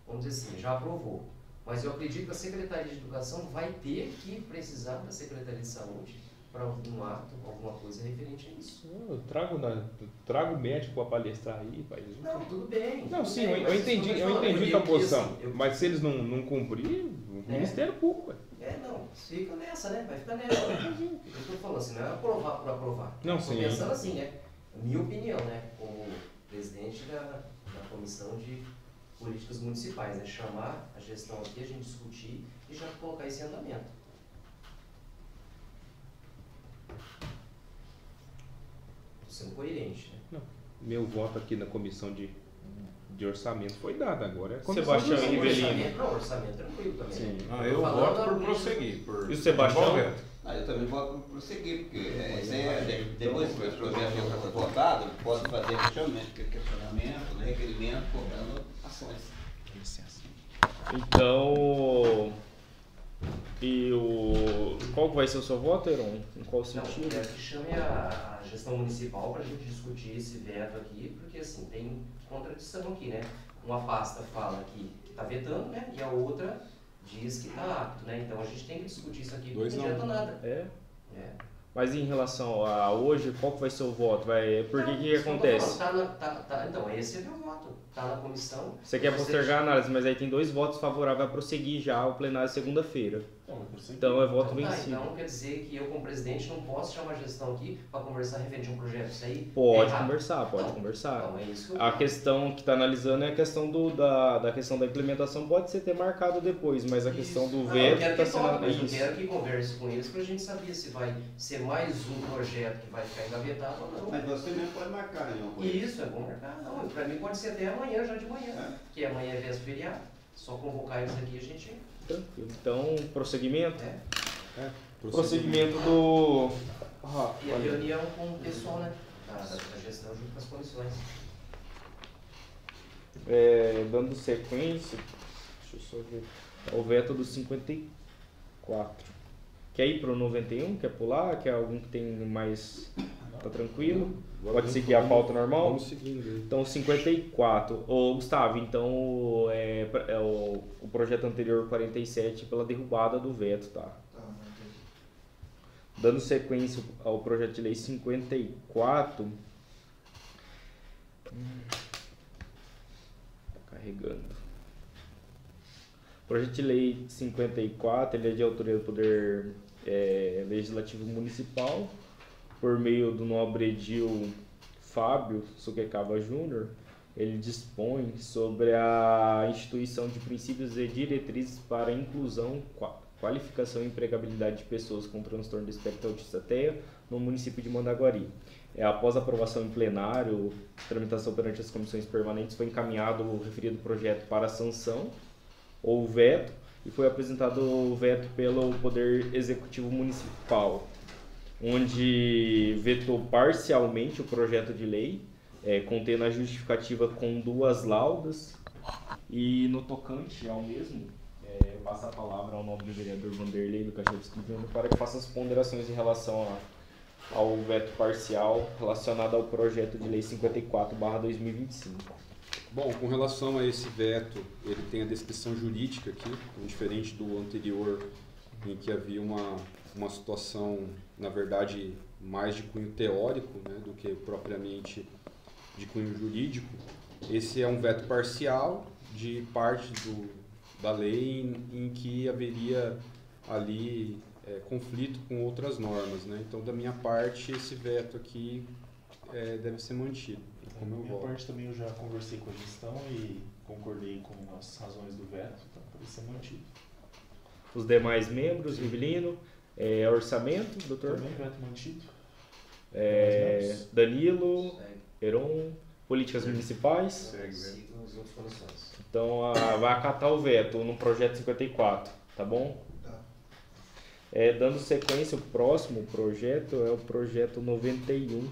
vamos dizer assim, já aprovou. Mas eu acredito que a Secretaria de Educação vai ter que precisar da Secretaria de Saúde para algum ato, alguma coisa referente a isso. Eu trago o médico para palestrar aí, pai. Não, tudo bem. Não, tudo sim, bem, eu entendi a posição. Assim, mas se eles não cumprirem, o Ministério Público. Não, fica nessa, né? Vai ficar nessa. Eu estou falando assim, não é aprovar por aprovar. Não, Estou sim. pensando assim, né? Minha opinião, né? Como presidente da Comissão de Políticas Municipais, né? Chamar a gestão aqui, a gente discutir e já colocar esse andamento. Estou sendo coerente, né? Não. Meu voto aqui na comissão de orçamento foi dado, agora é a comissão Sebastião de orçamento. Rivelino. Não, orçamento tranquilo também. Sim. Eu voto por prosseguir. E o Sebastião? Eu também voto por prosseguir, porque depois que o projeto já foi votado, pode fazer questionamento, requerimento, cobrando ações. Licença. Então... Qual vai ser o seu voto, Heron? Em qual Não, sentido? eu quero que chame a gestão municipal para a gente discutir esse veto aqui, porque assim, tem contradição aqui, né? Uma pasta fala que está vetando, né? E a outra diz que está apto, né? Então a gente tem que discutir isso aqui, porque não adianta nada. É? Mas em relação a hoje, qual que vai ser o voto? Por que acontece? Então, esse é o meu voto. Está na comissão. Você quer postergar a análise, mas aí tem 2 votos favoráveis a prosseguir já o plenário segunda-feira. Então é voto vencido. Então quer dizer que eu, como presidente, não posso chamar a gestão aqui para conversar referente a um projeto. Isso aí Pode é conversar, pode Então, conversar. Então, é isso que A questão que está analisando é a questão da questão da implementação, pode ser ter marcado depois, mas a questão do veto está está sendo... Mas eu quero que converse com eles para a gente saber se vai ser mais um projeto que vai ficar engavetado ou não. Mas você mesmo pode marcar, né? Isso, é bom marcar. Não, para mim pode ser até amanhã, já de manhã. Que amanhã é véspera de feriado. Só convocar eles aqui e a gente... Tranquilo. Então, prosseguimento? Prosseguimento do... E a reunião com o pessoal, né? Da gestão junto com as comissões. Dando sequência, deixa eu só ver. O veto do 54. Quer ir para o 91? Quer pular? Quer algum que tem mais... Tá tranquilo? Pode seguir a pauta normal? Vamos seguindo. Então, 54. Ô, Gustavo, então o projeto anterior, 47, pela derrubada do veto, tá? Dando sequência ao projeto de lei 54. Tá carregando. O projeto de lei 54, ele é de autoria do Poder Legislativo Municipal, por meio do nobre edil Fábio Suquecava Júnior. Ele dispõe sobre a instituição de princípios e diretrizes para a inclusão, qualificação e empregabilidade de pessoas com transtorno do espectro autista TEA no município de Mandaguari. Após a aprovação em plenário, tramitação perante as comissões permanentes, foi encaminhado o referido projeto para sanção ou veto, e foi apresentado o veto pelo Poder Executivo Municipal, onde vetou parcialmente o projeto de lei, contendo a justificativa com 2 laudas, e no tocante ao mesmo, eu passo a palavra ao nobre vereador Vanderlei Lucas Júnior para que faça as ponderações em relação ao veto parcial relacionado ao projeto de lei 54/2025. Bom, com relação a esse veto, ele tem a descrição jurídica aqui, diferente do anterior, em que havia uma situação, na verdade, mais de cunho teórico, né, do que propriamente de cunho jurídico. Esse é um veto parcial de parte da lei em que haveria ali conflito com outras normas, né? Então, da minha parte, esse veto aqui deve ser mantido. Da minha parte também eu já conversei com a gestão e concordei com as razões do veto, então vai ser mantido. Os demais membros, Rivelino, orçamento, doutor? Também veto mantido. Danilo, Segue. Heron, políticas municipais. Sigam as outras comissões. Então, vai acatar o veto no projeto 54, tá bom? Tá. Dando sequência, o próximo projeto é o projeto 91.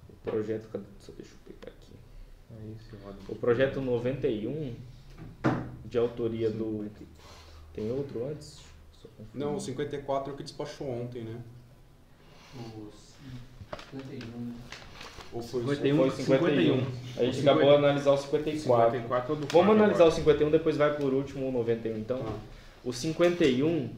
O projeto, deixa eu pegar aqui. O projeto 91, de autoria do... Tem outro antes? Só confundir. Não, o 54 é o que despachou ontem, né? Os 51. Ou foi 51. Foi 51. A gente acabou de analisar o 54. 54 é o do Vamos Fábio analisar agora. o 51, depois vai por último o 91. Então, Ah. o 51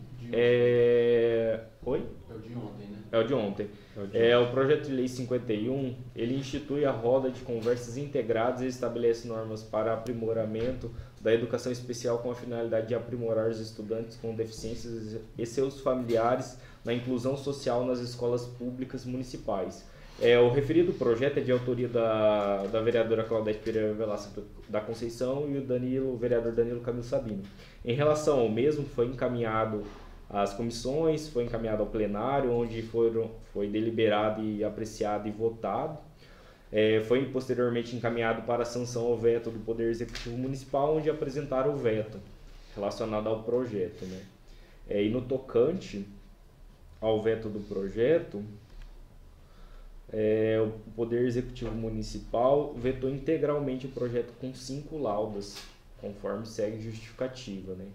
Oi? É o de ontem, né? É o de ontem. O projeto de lei 51, ele institui a roda de conversas integradas e estabelece normas para aprimoramento da educação especial com a finalidade de aprimorar os estudantes com deficiências e seus familiares na inclusão social nas escolas públicas municipais. O referido projeto é de autoria da vereadora Claudete Pereira Velasco da Conceição e o vereador Danilo Camilo Sabino. Em relação ao mesmo, foi encaminhado às comissões, foi encaminhado ao plenário, onde foi deliberado e apreciado e votado. Foi posteriormente encaminhado para a sanção ao veto do Poder Executivo Municipal, onde apresentaram o veto relacionado ao projeto, né? E no tocante ao veto do projeto, o Poder Executivo Municipal vetou integralmente o projeto com 5 laudas, conforme segue justificativa, né?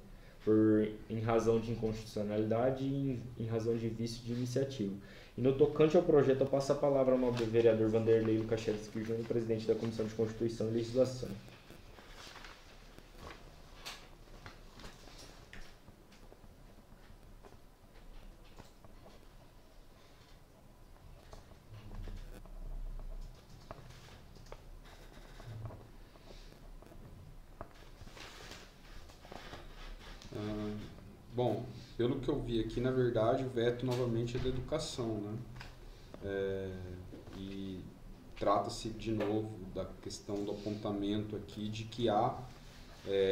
Em razão de inconstitucionalidade e em razão de vício de iniciativa. E no tocante ao projeto, eu passo a palavra ao nobre vereador Vanderlei Lukashevski Júnior, presidente da Comissão de Constituição e Legislação. Bom, pelo que eu vi aqui, na verdade, o veto novamente é da educação, né? E trata-se de novo da questão do apontamento aqui de que há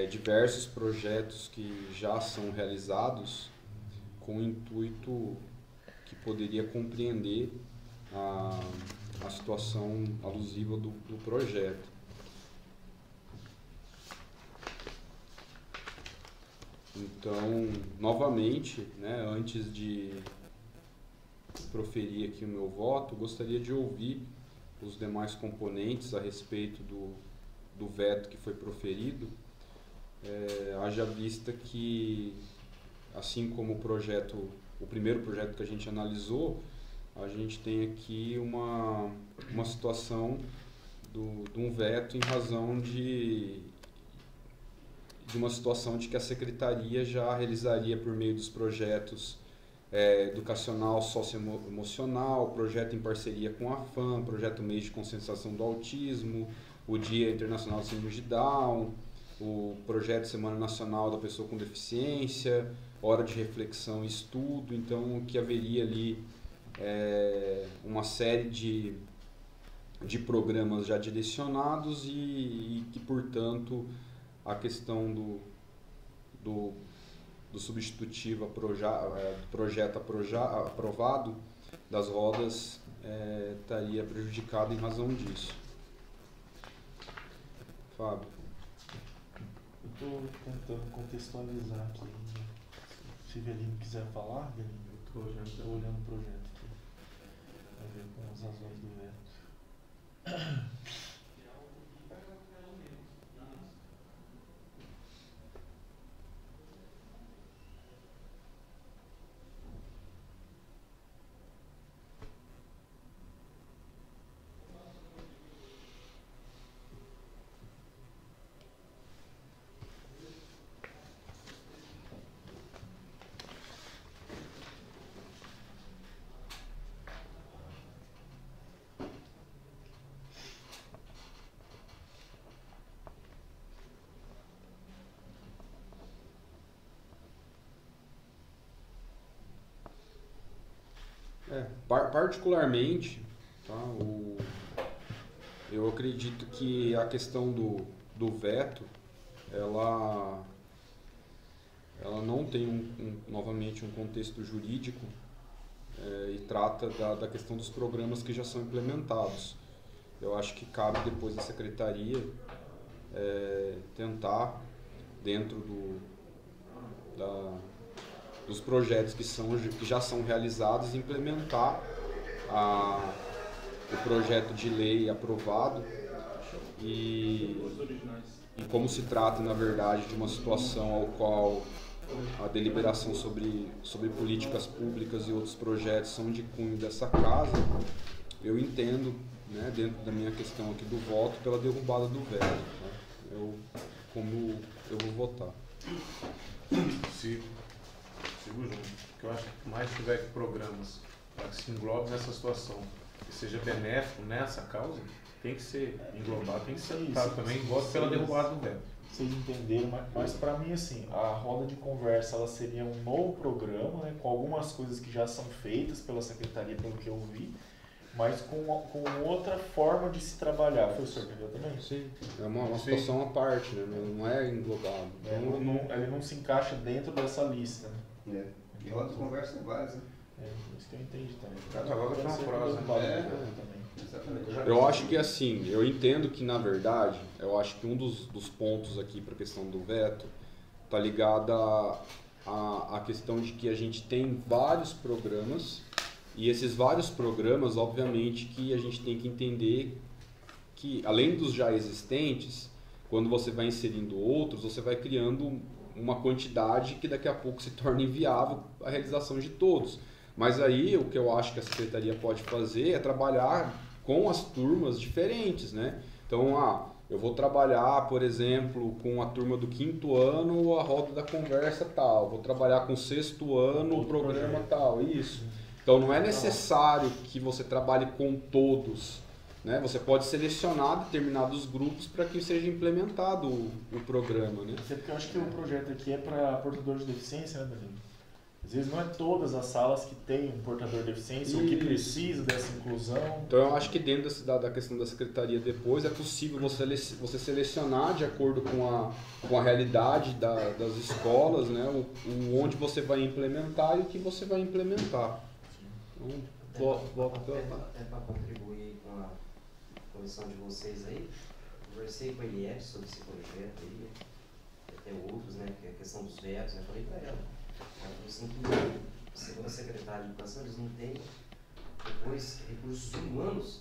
diversos projetos que já são realizados com o intuito que poderia compreender a situação alusiva do projeto. Então, novamente, né, antes de proferir aqui o meu voto, gostaria de ouvir os demais componentes a respeito do veto que foi proferido, haja vista que, assim como o primeiro projeto que a gente analisou, a gente tem aqui uma situação de um veto em razão de uma situação de que a Secretaria já realizaria por meio dos projetos educacional, socioemocional, projeto em parceria com a FAM, projeto Mês de Conscientização do Autismo, o Dia Internacional de Síndrome de Down, o projeto Semana Nacional da Pessoa com Deficiência, Hora de Reflexão e Estudo. Então, que haveria ali uma série de programas já direcionados e que, portanto, a questão do substitutivo projeto aprovado das rodas estaria prejudicado em razão disso. Fábio. Eu estou tentando contextualizar aqui. Se o Velino quiser falar, Velino, eu estou olhando o projeto aqui, para ver com as razões do veto. Particularmente, tá, eu acredito que a questão do veto, ela não tem novamente um contexto jurídico e trata da questão dos programas que já são implementados. Eu acho que cabe depois da secretaria tentar, dentro dos projetos que já são realizados, implementar o projeto de lei aprovado e como se trata, na verdade, de uma situação ao qual a deliberação sobre políticas públicas e outros projetos são de cunho dessa casa, eu entendo, né, dentro da minha questão aqui do voto, pela derrubada do veto. Tá? Como eu vou votar. Sigo junto, porque eu acho que mais tiver programas para que se englobe nessa situação e seja benéfico nessa causa, tem que ser englobado, tem que ser adotado também, voto pela derrubada do veto. Vocês entenderam, mas para mim, assim, a roda de conversa ela seria um novo programa, né, com algumas coisas que já são feitas pela secretaria, pelo que eu vi, mas com outra forma de se trabalhar. Foi o senhor que entendeu também? Sim, é uma situação à parte, né? Não é englobado. Ele não se encaixa dentro dessa lista. Né? E roda de conversa é base, né? Isso que eu entendi também. Cada roda tem uma prosa. Eu acho que assim, eu entendo que na verdade, eu acho que um dos pontos aqui para a questão do veto está ligado à questão de que a gente tem vários programas e esses vários programas, obviamente, que a gente tem que entender que além dos já existentes, quando você vai inserindo outros, você vai criando uma quantidade que daqui a pouco se torna inviável a realização de todos. Mas aí o que eu acho que a secretaria pode fazer é trabalhar com as turmas diferentes, né? Então, eu vou trabalhar, por exemplo, com a turma do 5º ano, a roda da conversa tal. Vou trabalhar com o 6º ano, o programa tal. Isso. Então, não é necessário que você trabalhe com todos, né? Você pode selecionar determinados grupos para que seja implementado o programa, né? Até porque eu acho que o projeto aqui é para portadores de deficiência, né, Danilo? Às vezes não é todas as salas que têm um portador de deficiência ou que precisa dessa inclusão. Então eu acho que dentro da questão da secretaria depois é possível você selecionar de acordo com a realidade das escolas, né, onde você vai implementar e o que você vai implementar. Então, até para contribuir com a comissão de vocês aí, conversei com a Eliette sobre esse projeto aí, até outros, né, que é a questão dos vetos, né, falei para ela. Ela falou assim que, segundo a secretária de Educação, eles não têm depois recursos humanos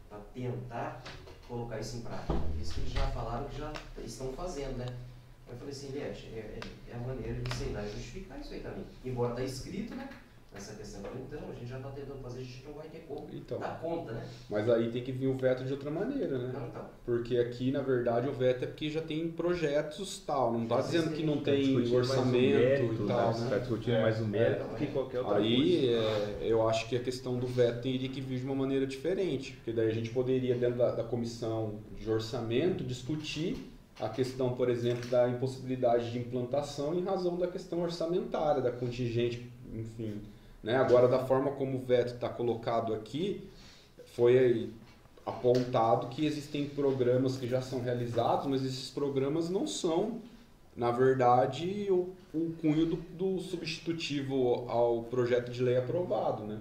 para tentar colocar isso em prática. Isso que eles já falaram que já estão fazendo, né? Eu falei assim, Eliette, é a maneira de você ir lá e justificar isso aí também. Embora está escrito, né? Nessa questão, então a gente já está tentando fazer, a gente não vai ter como dar conta, né? Mas aí tem que vir o veto de outra maneira, né? Então. Porque aqui, na verdade, o veto é porque já tem projetos tal, não está dizendo que não tem orçamento e tal, né? Está discutindo mais o mérito do que qualquer outra aí, eu acho que a questão do veto teria que vir de uma maneira diferente, porque daí a gente poderia, dentro da comissão de orçamento, discutir a questão, por exemplo, da impossibilidade de implantação em razão da questão orçamentária, da contingente, enfim. Né? Agora, da forma como o veto está colocado aqui, foi apontado que existem programas que já são realizados, mas esses programas não são, na verdade, o cunho do substitutivo ao projeto de lei aprovado. Né?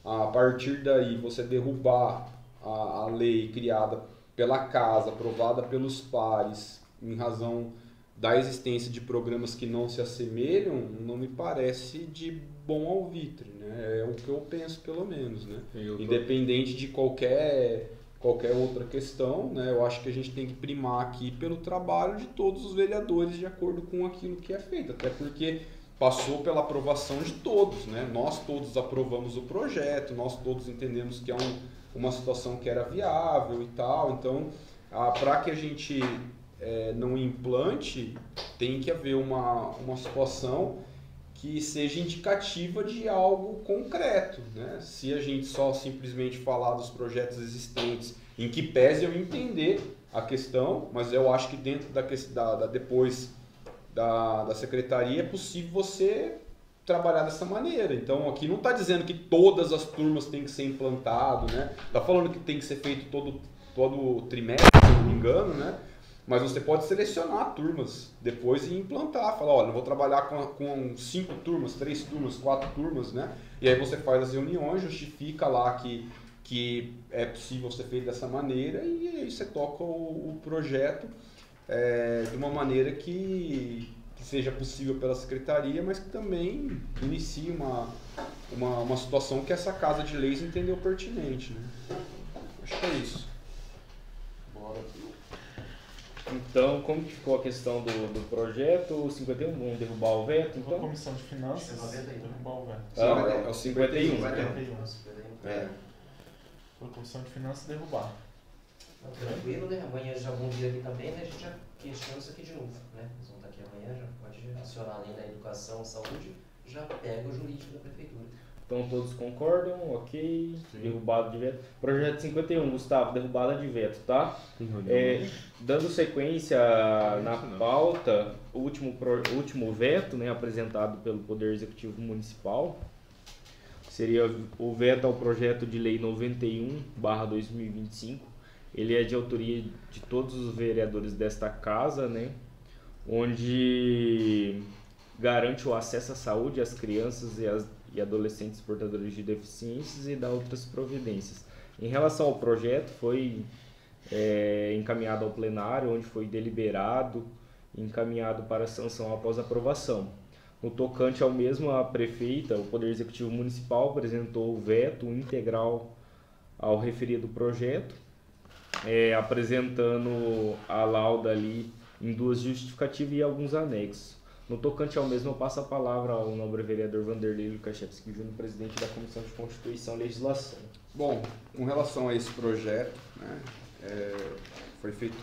A partir daí, você derrubar a lei criada pela casa, aprovada pelos pares, em razão da existência de programas que não se assemelham, não me parece de bom alvitre, né? É o que eu penso, pelo menos, né? Independente de qualquer outra questão, né? Eu acho que a gente tem que primar aqui pelo trabalho de todos os vereadores de acordo com aquilo que é feito, até porque passou pela aprovação de todos, né? Nós todos aprovamos o projeto, nós todos entendemos que é uma situação que era viável e tal, então, para que a gente não implante, tem que haver uma situação que seja indicativa de algo concreto, né? Se a gente só simplesmente falar dos projetos existentes, em que pese eu entender a questão, mas eu acho que dentro depois da secretaria é possível você trabalhar dessa maneira. Então aqui não está dizendo que todas as turmas têm que ser implantado, né? Está falando que tem que ser feito todo trimestre, se não me engano, né? Mas você pode selecionar turmas depois e implantar. Falar, olha, eu vou trabalhar com 5 turmas, 3 turmas, 4 turmas, né? E aí você faz as reuniões, justifica lá que é possível ser feito dessa maneira e aí você toca o projeto de uma maneira que seja possível pela secretaria, mas que também inicie uma situação que essa Casa de Leis entendeu pertinente, né? Acho que é isso. Bora. Então, como que ficou a questão do projeto 51? Vamos derrubar o veto, A então? Comissão de Finanças, derrubar o veto. Ah, é o 51. 51. É. A Comissão de Finanças derrubar. Tranquilo, né? Amanhã já vão vir aqui também, né? A gente já questiona isso aqui de novo, né? Eles vão estar aqui amanhã, já pode acionar além da educação, saúde, já pega o jurídico da prefeitura. Então todos concordam, ok, derrubado de veto. Projeto 51, Gustavo, derrubada de veto, tá? Dando sequência na pauta, o último veto, né, apresentado pelo Poder Executivo Municipal, seria o veto ao projeto de lei 91/2025. Ele é de autoria de todos os vereadores desta casa, né, onde garante o acesso à saúde às crianças e adolescentes portadores de deficiências e dá outras providências. Em relação ao projeto, foi encaminhado ao plenário, onde foi deliberado e encaminhado para sanção após aprovação. No tocante ao mesmo, a prefeita, o Poder Executivo Municipal, apresentou o veto integral ao referido projeto, apresentando a lauda ali em 2 justificativas e alguns anexos. No tocante ao mesmo, eu passo a palavra ao nobre vereador Vanderlei Lukashevski Júnior, presidente da Comissão de Constituição e Legislação. Bom, com relação a esse projeto, né, foi feito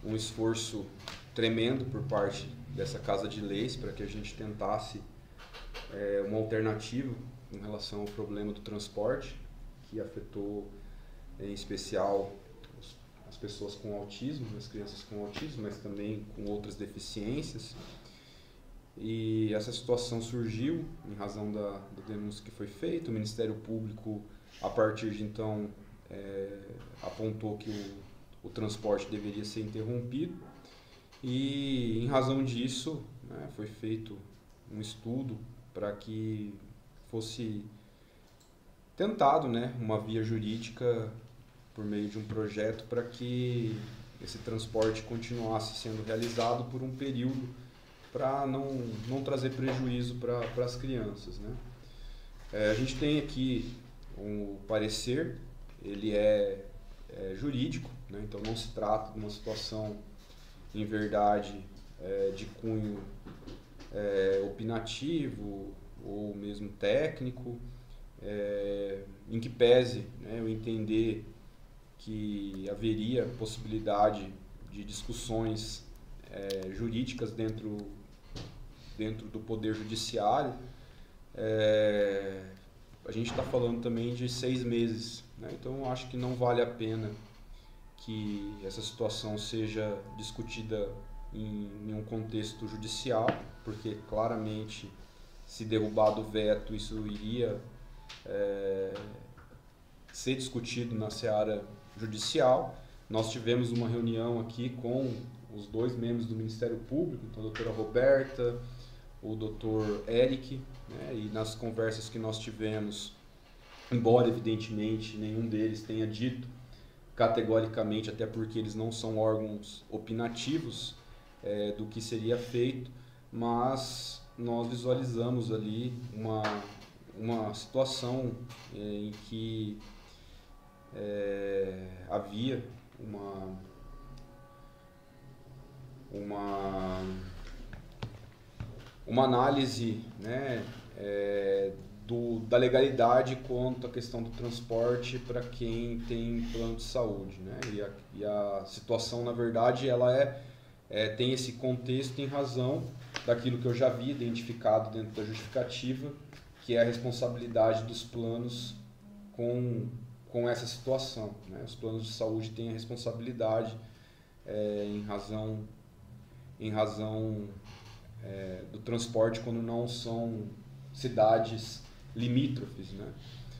um esforço tremendo por parte dessa Casa de Leis para que a gente tentasse uma alternativa em relação ao problema do transporte, que afetou em especial as pessoas com autismo, as crianças com autismo, mas também com outras deficiências. E essa situação surgiu em razão da denúncia que foi feita. O Ministério Público, a partir de então, apontou que o transporte deveria ser interrompido. E, em razão disso, né, foi feito um estudo para que fosse tentado, né, uma via jurídica por meio de um projeto para que esse transporte continuasse sendo realizado por um período para não trazer prejuízo para as crianças, né? A gente tem aqui um parecer, ele é jurídico, né? Então não se trata de uma situação, em verdade, de cunho opinativo ou mesmo técnico, em que pese, né, eu entender que haveria possibilidade de discussões jurídicas dentro do Poder Judiciário. A gente está falando também de 6 meses, né? Então eu acho que não vale a pena que essa situação seja discutida em um contexto judicial, porque claramente, se derrubado o veto, isso iria ser discutido na seara judicial. Nós tivemos uma reunião aqui com os 2 membros do Ministério Público, então a doutora Roberta, o doutor Eric, né, e nas conversas que nós tivemos, embora evidentemente nenhum deles tenha dito categoricamente, até porque eles não são órgãos opinativos do que seria feito, mas nós visualizamos ali uma situação em que havia uma análise, né, da legalidade quanto à questão do transporte para quem tem plano de saúde, né? E a situação, na verdade, ela tem esse contexto em razão daquilo que eu já havia identificado dentro da justificativa, que é a responsabilidade dos planos com essa situação, né? Os planos de saúde têm a responsabilidade em razão do transporte quando não são cidades limítrofes, né?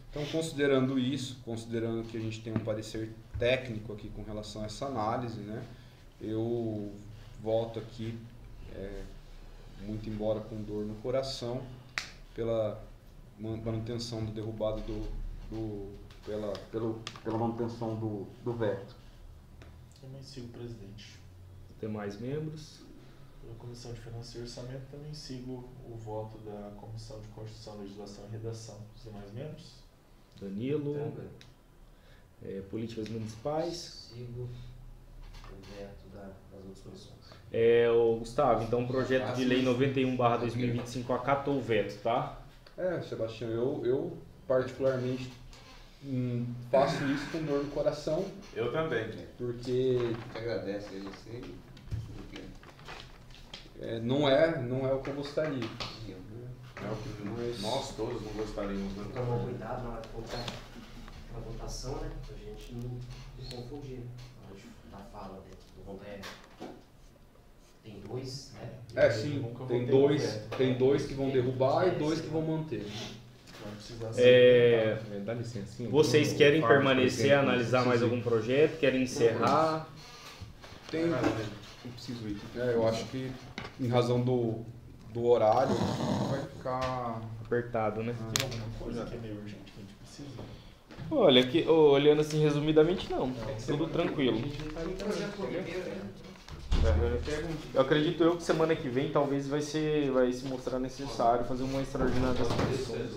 Então, considerando isso, considerando que a gente tem um parecer técnico aqui com relação a essa análise, né, eu volto aqui, muito embora com dor no coração, pela manutenção do derrubado pela manutenção do veto. Também sigo o presidente. Demais membros? Pela Comissão de Finanças e Orçamento, também sigo o voto da Comissão de Constituição, Legislação e Redação. Os demais membros? Danilo. Políticas municipais. Sigo o veto das outras comissões. Gustavo, então o projeto de lei 91/2025 acatou o veto, tá? Sebastião, eu particularmente faço isso com dor no coração. Eu também. Porque te agradece a você. Não é o que eu gostaria. É o que nós todos não gostaríamos. Né? Tomar cuidado na hora de colocar a votação, né? Pra gente não confundir. Na hora da fala tem dois, né? Sim, tem dois que vão derrubar e dois que vão manter. Dá licença. Vocês querem permanecer, analisar mais algum projeto? Querem encerrar? Eu preciso ir. Eu acho que em razão do horário vai ficar apertado, né? Tem alguma coisa que é meio urgente que a gente precisa? Olha, olhando assim resumidamente, não. Tudo tranquilo. Eu acredito que semana que vem talvez vai se mostrar necessário fazer uma extraordinária das comissões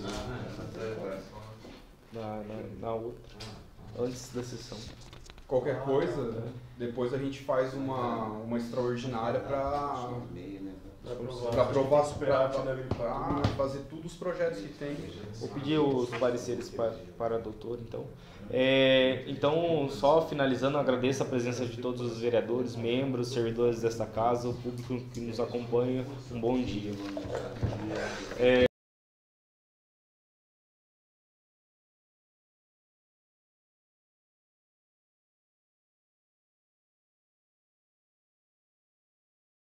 na outra, antes da sessão. Qualquer coisa, depois a gente faz uma extraordinária para aprovar, para fazer todos os projetos que tem. Vou pedir os pareceres para a doutora, então. Então, só finalizando, agradeço a presença de todos os vereadores, membros, servidores desta casa, o público que nos acompanha. Um bom dia.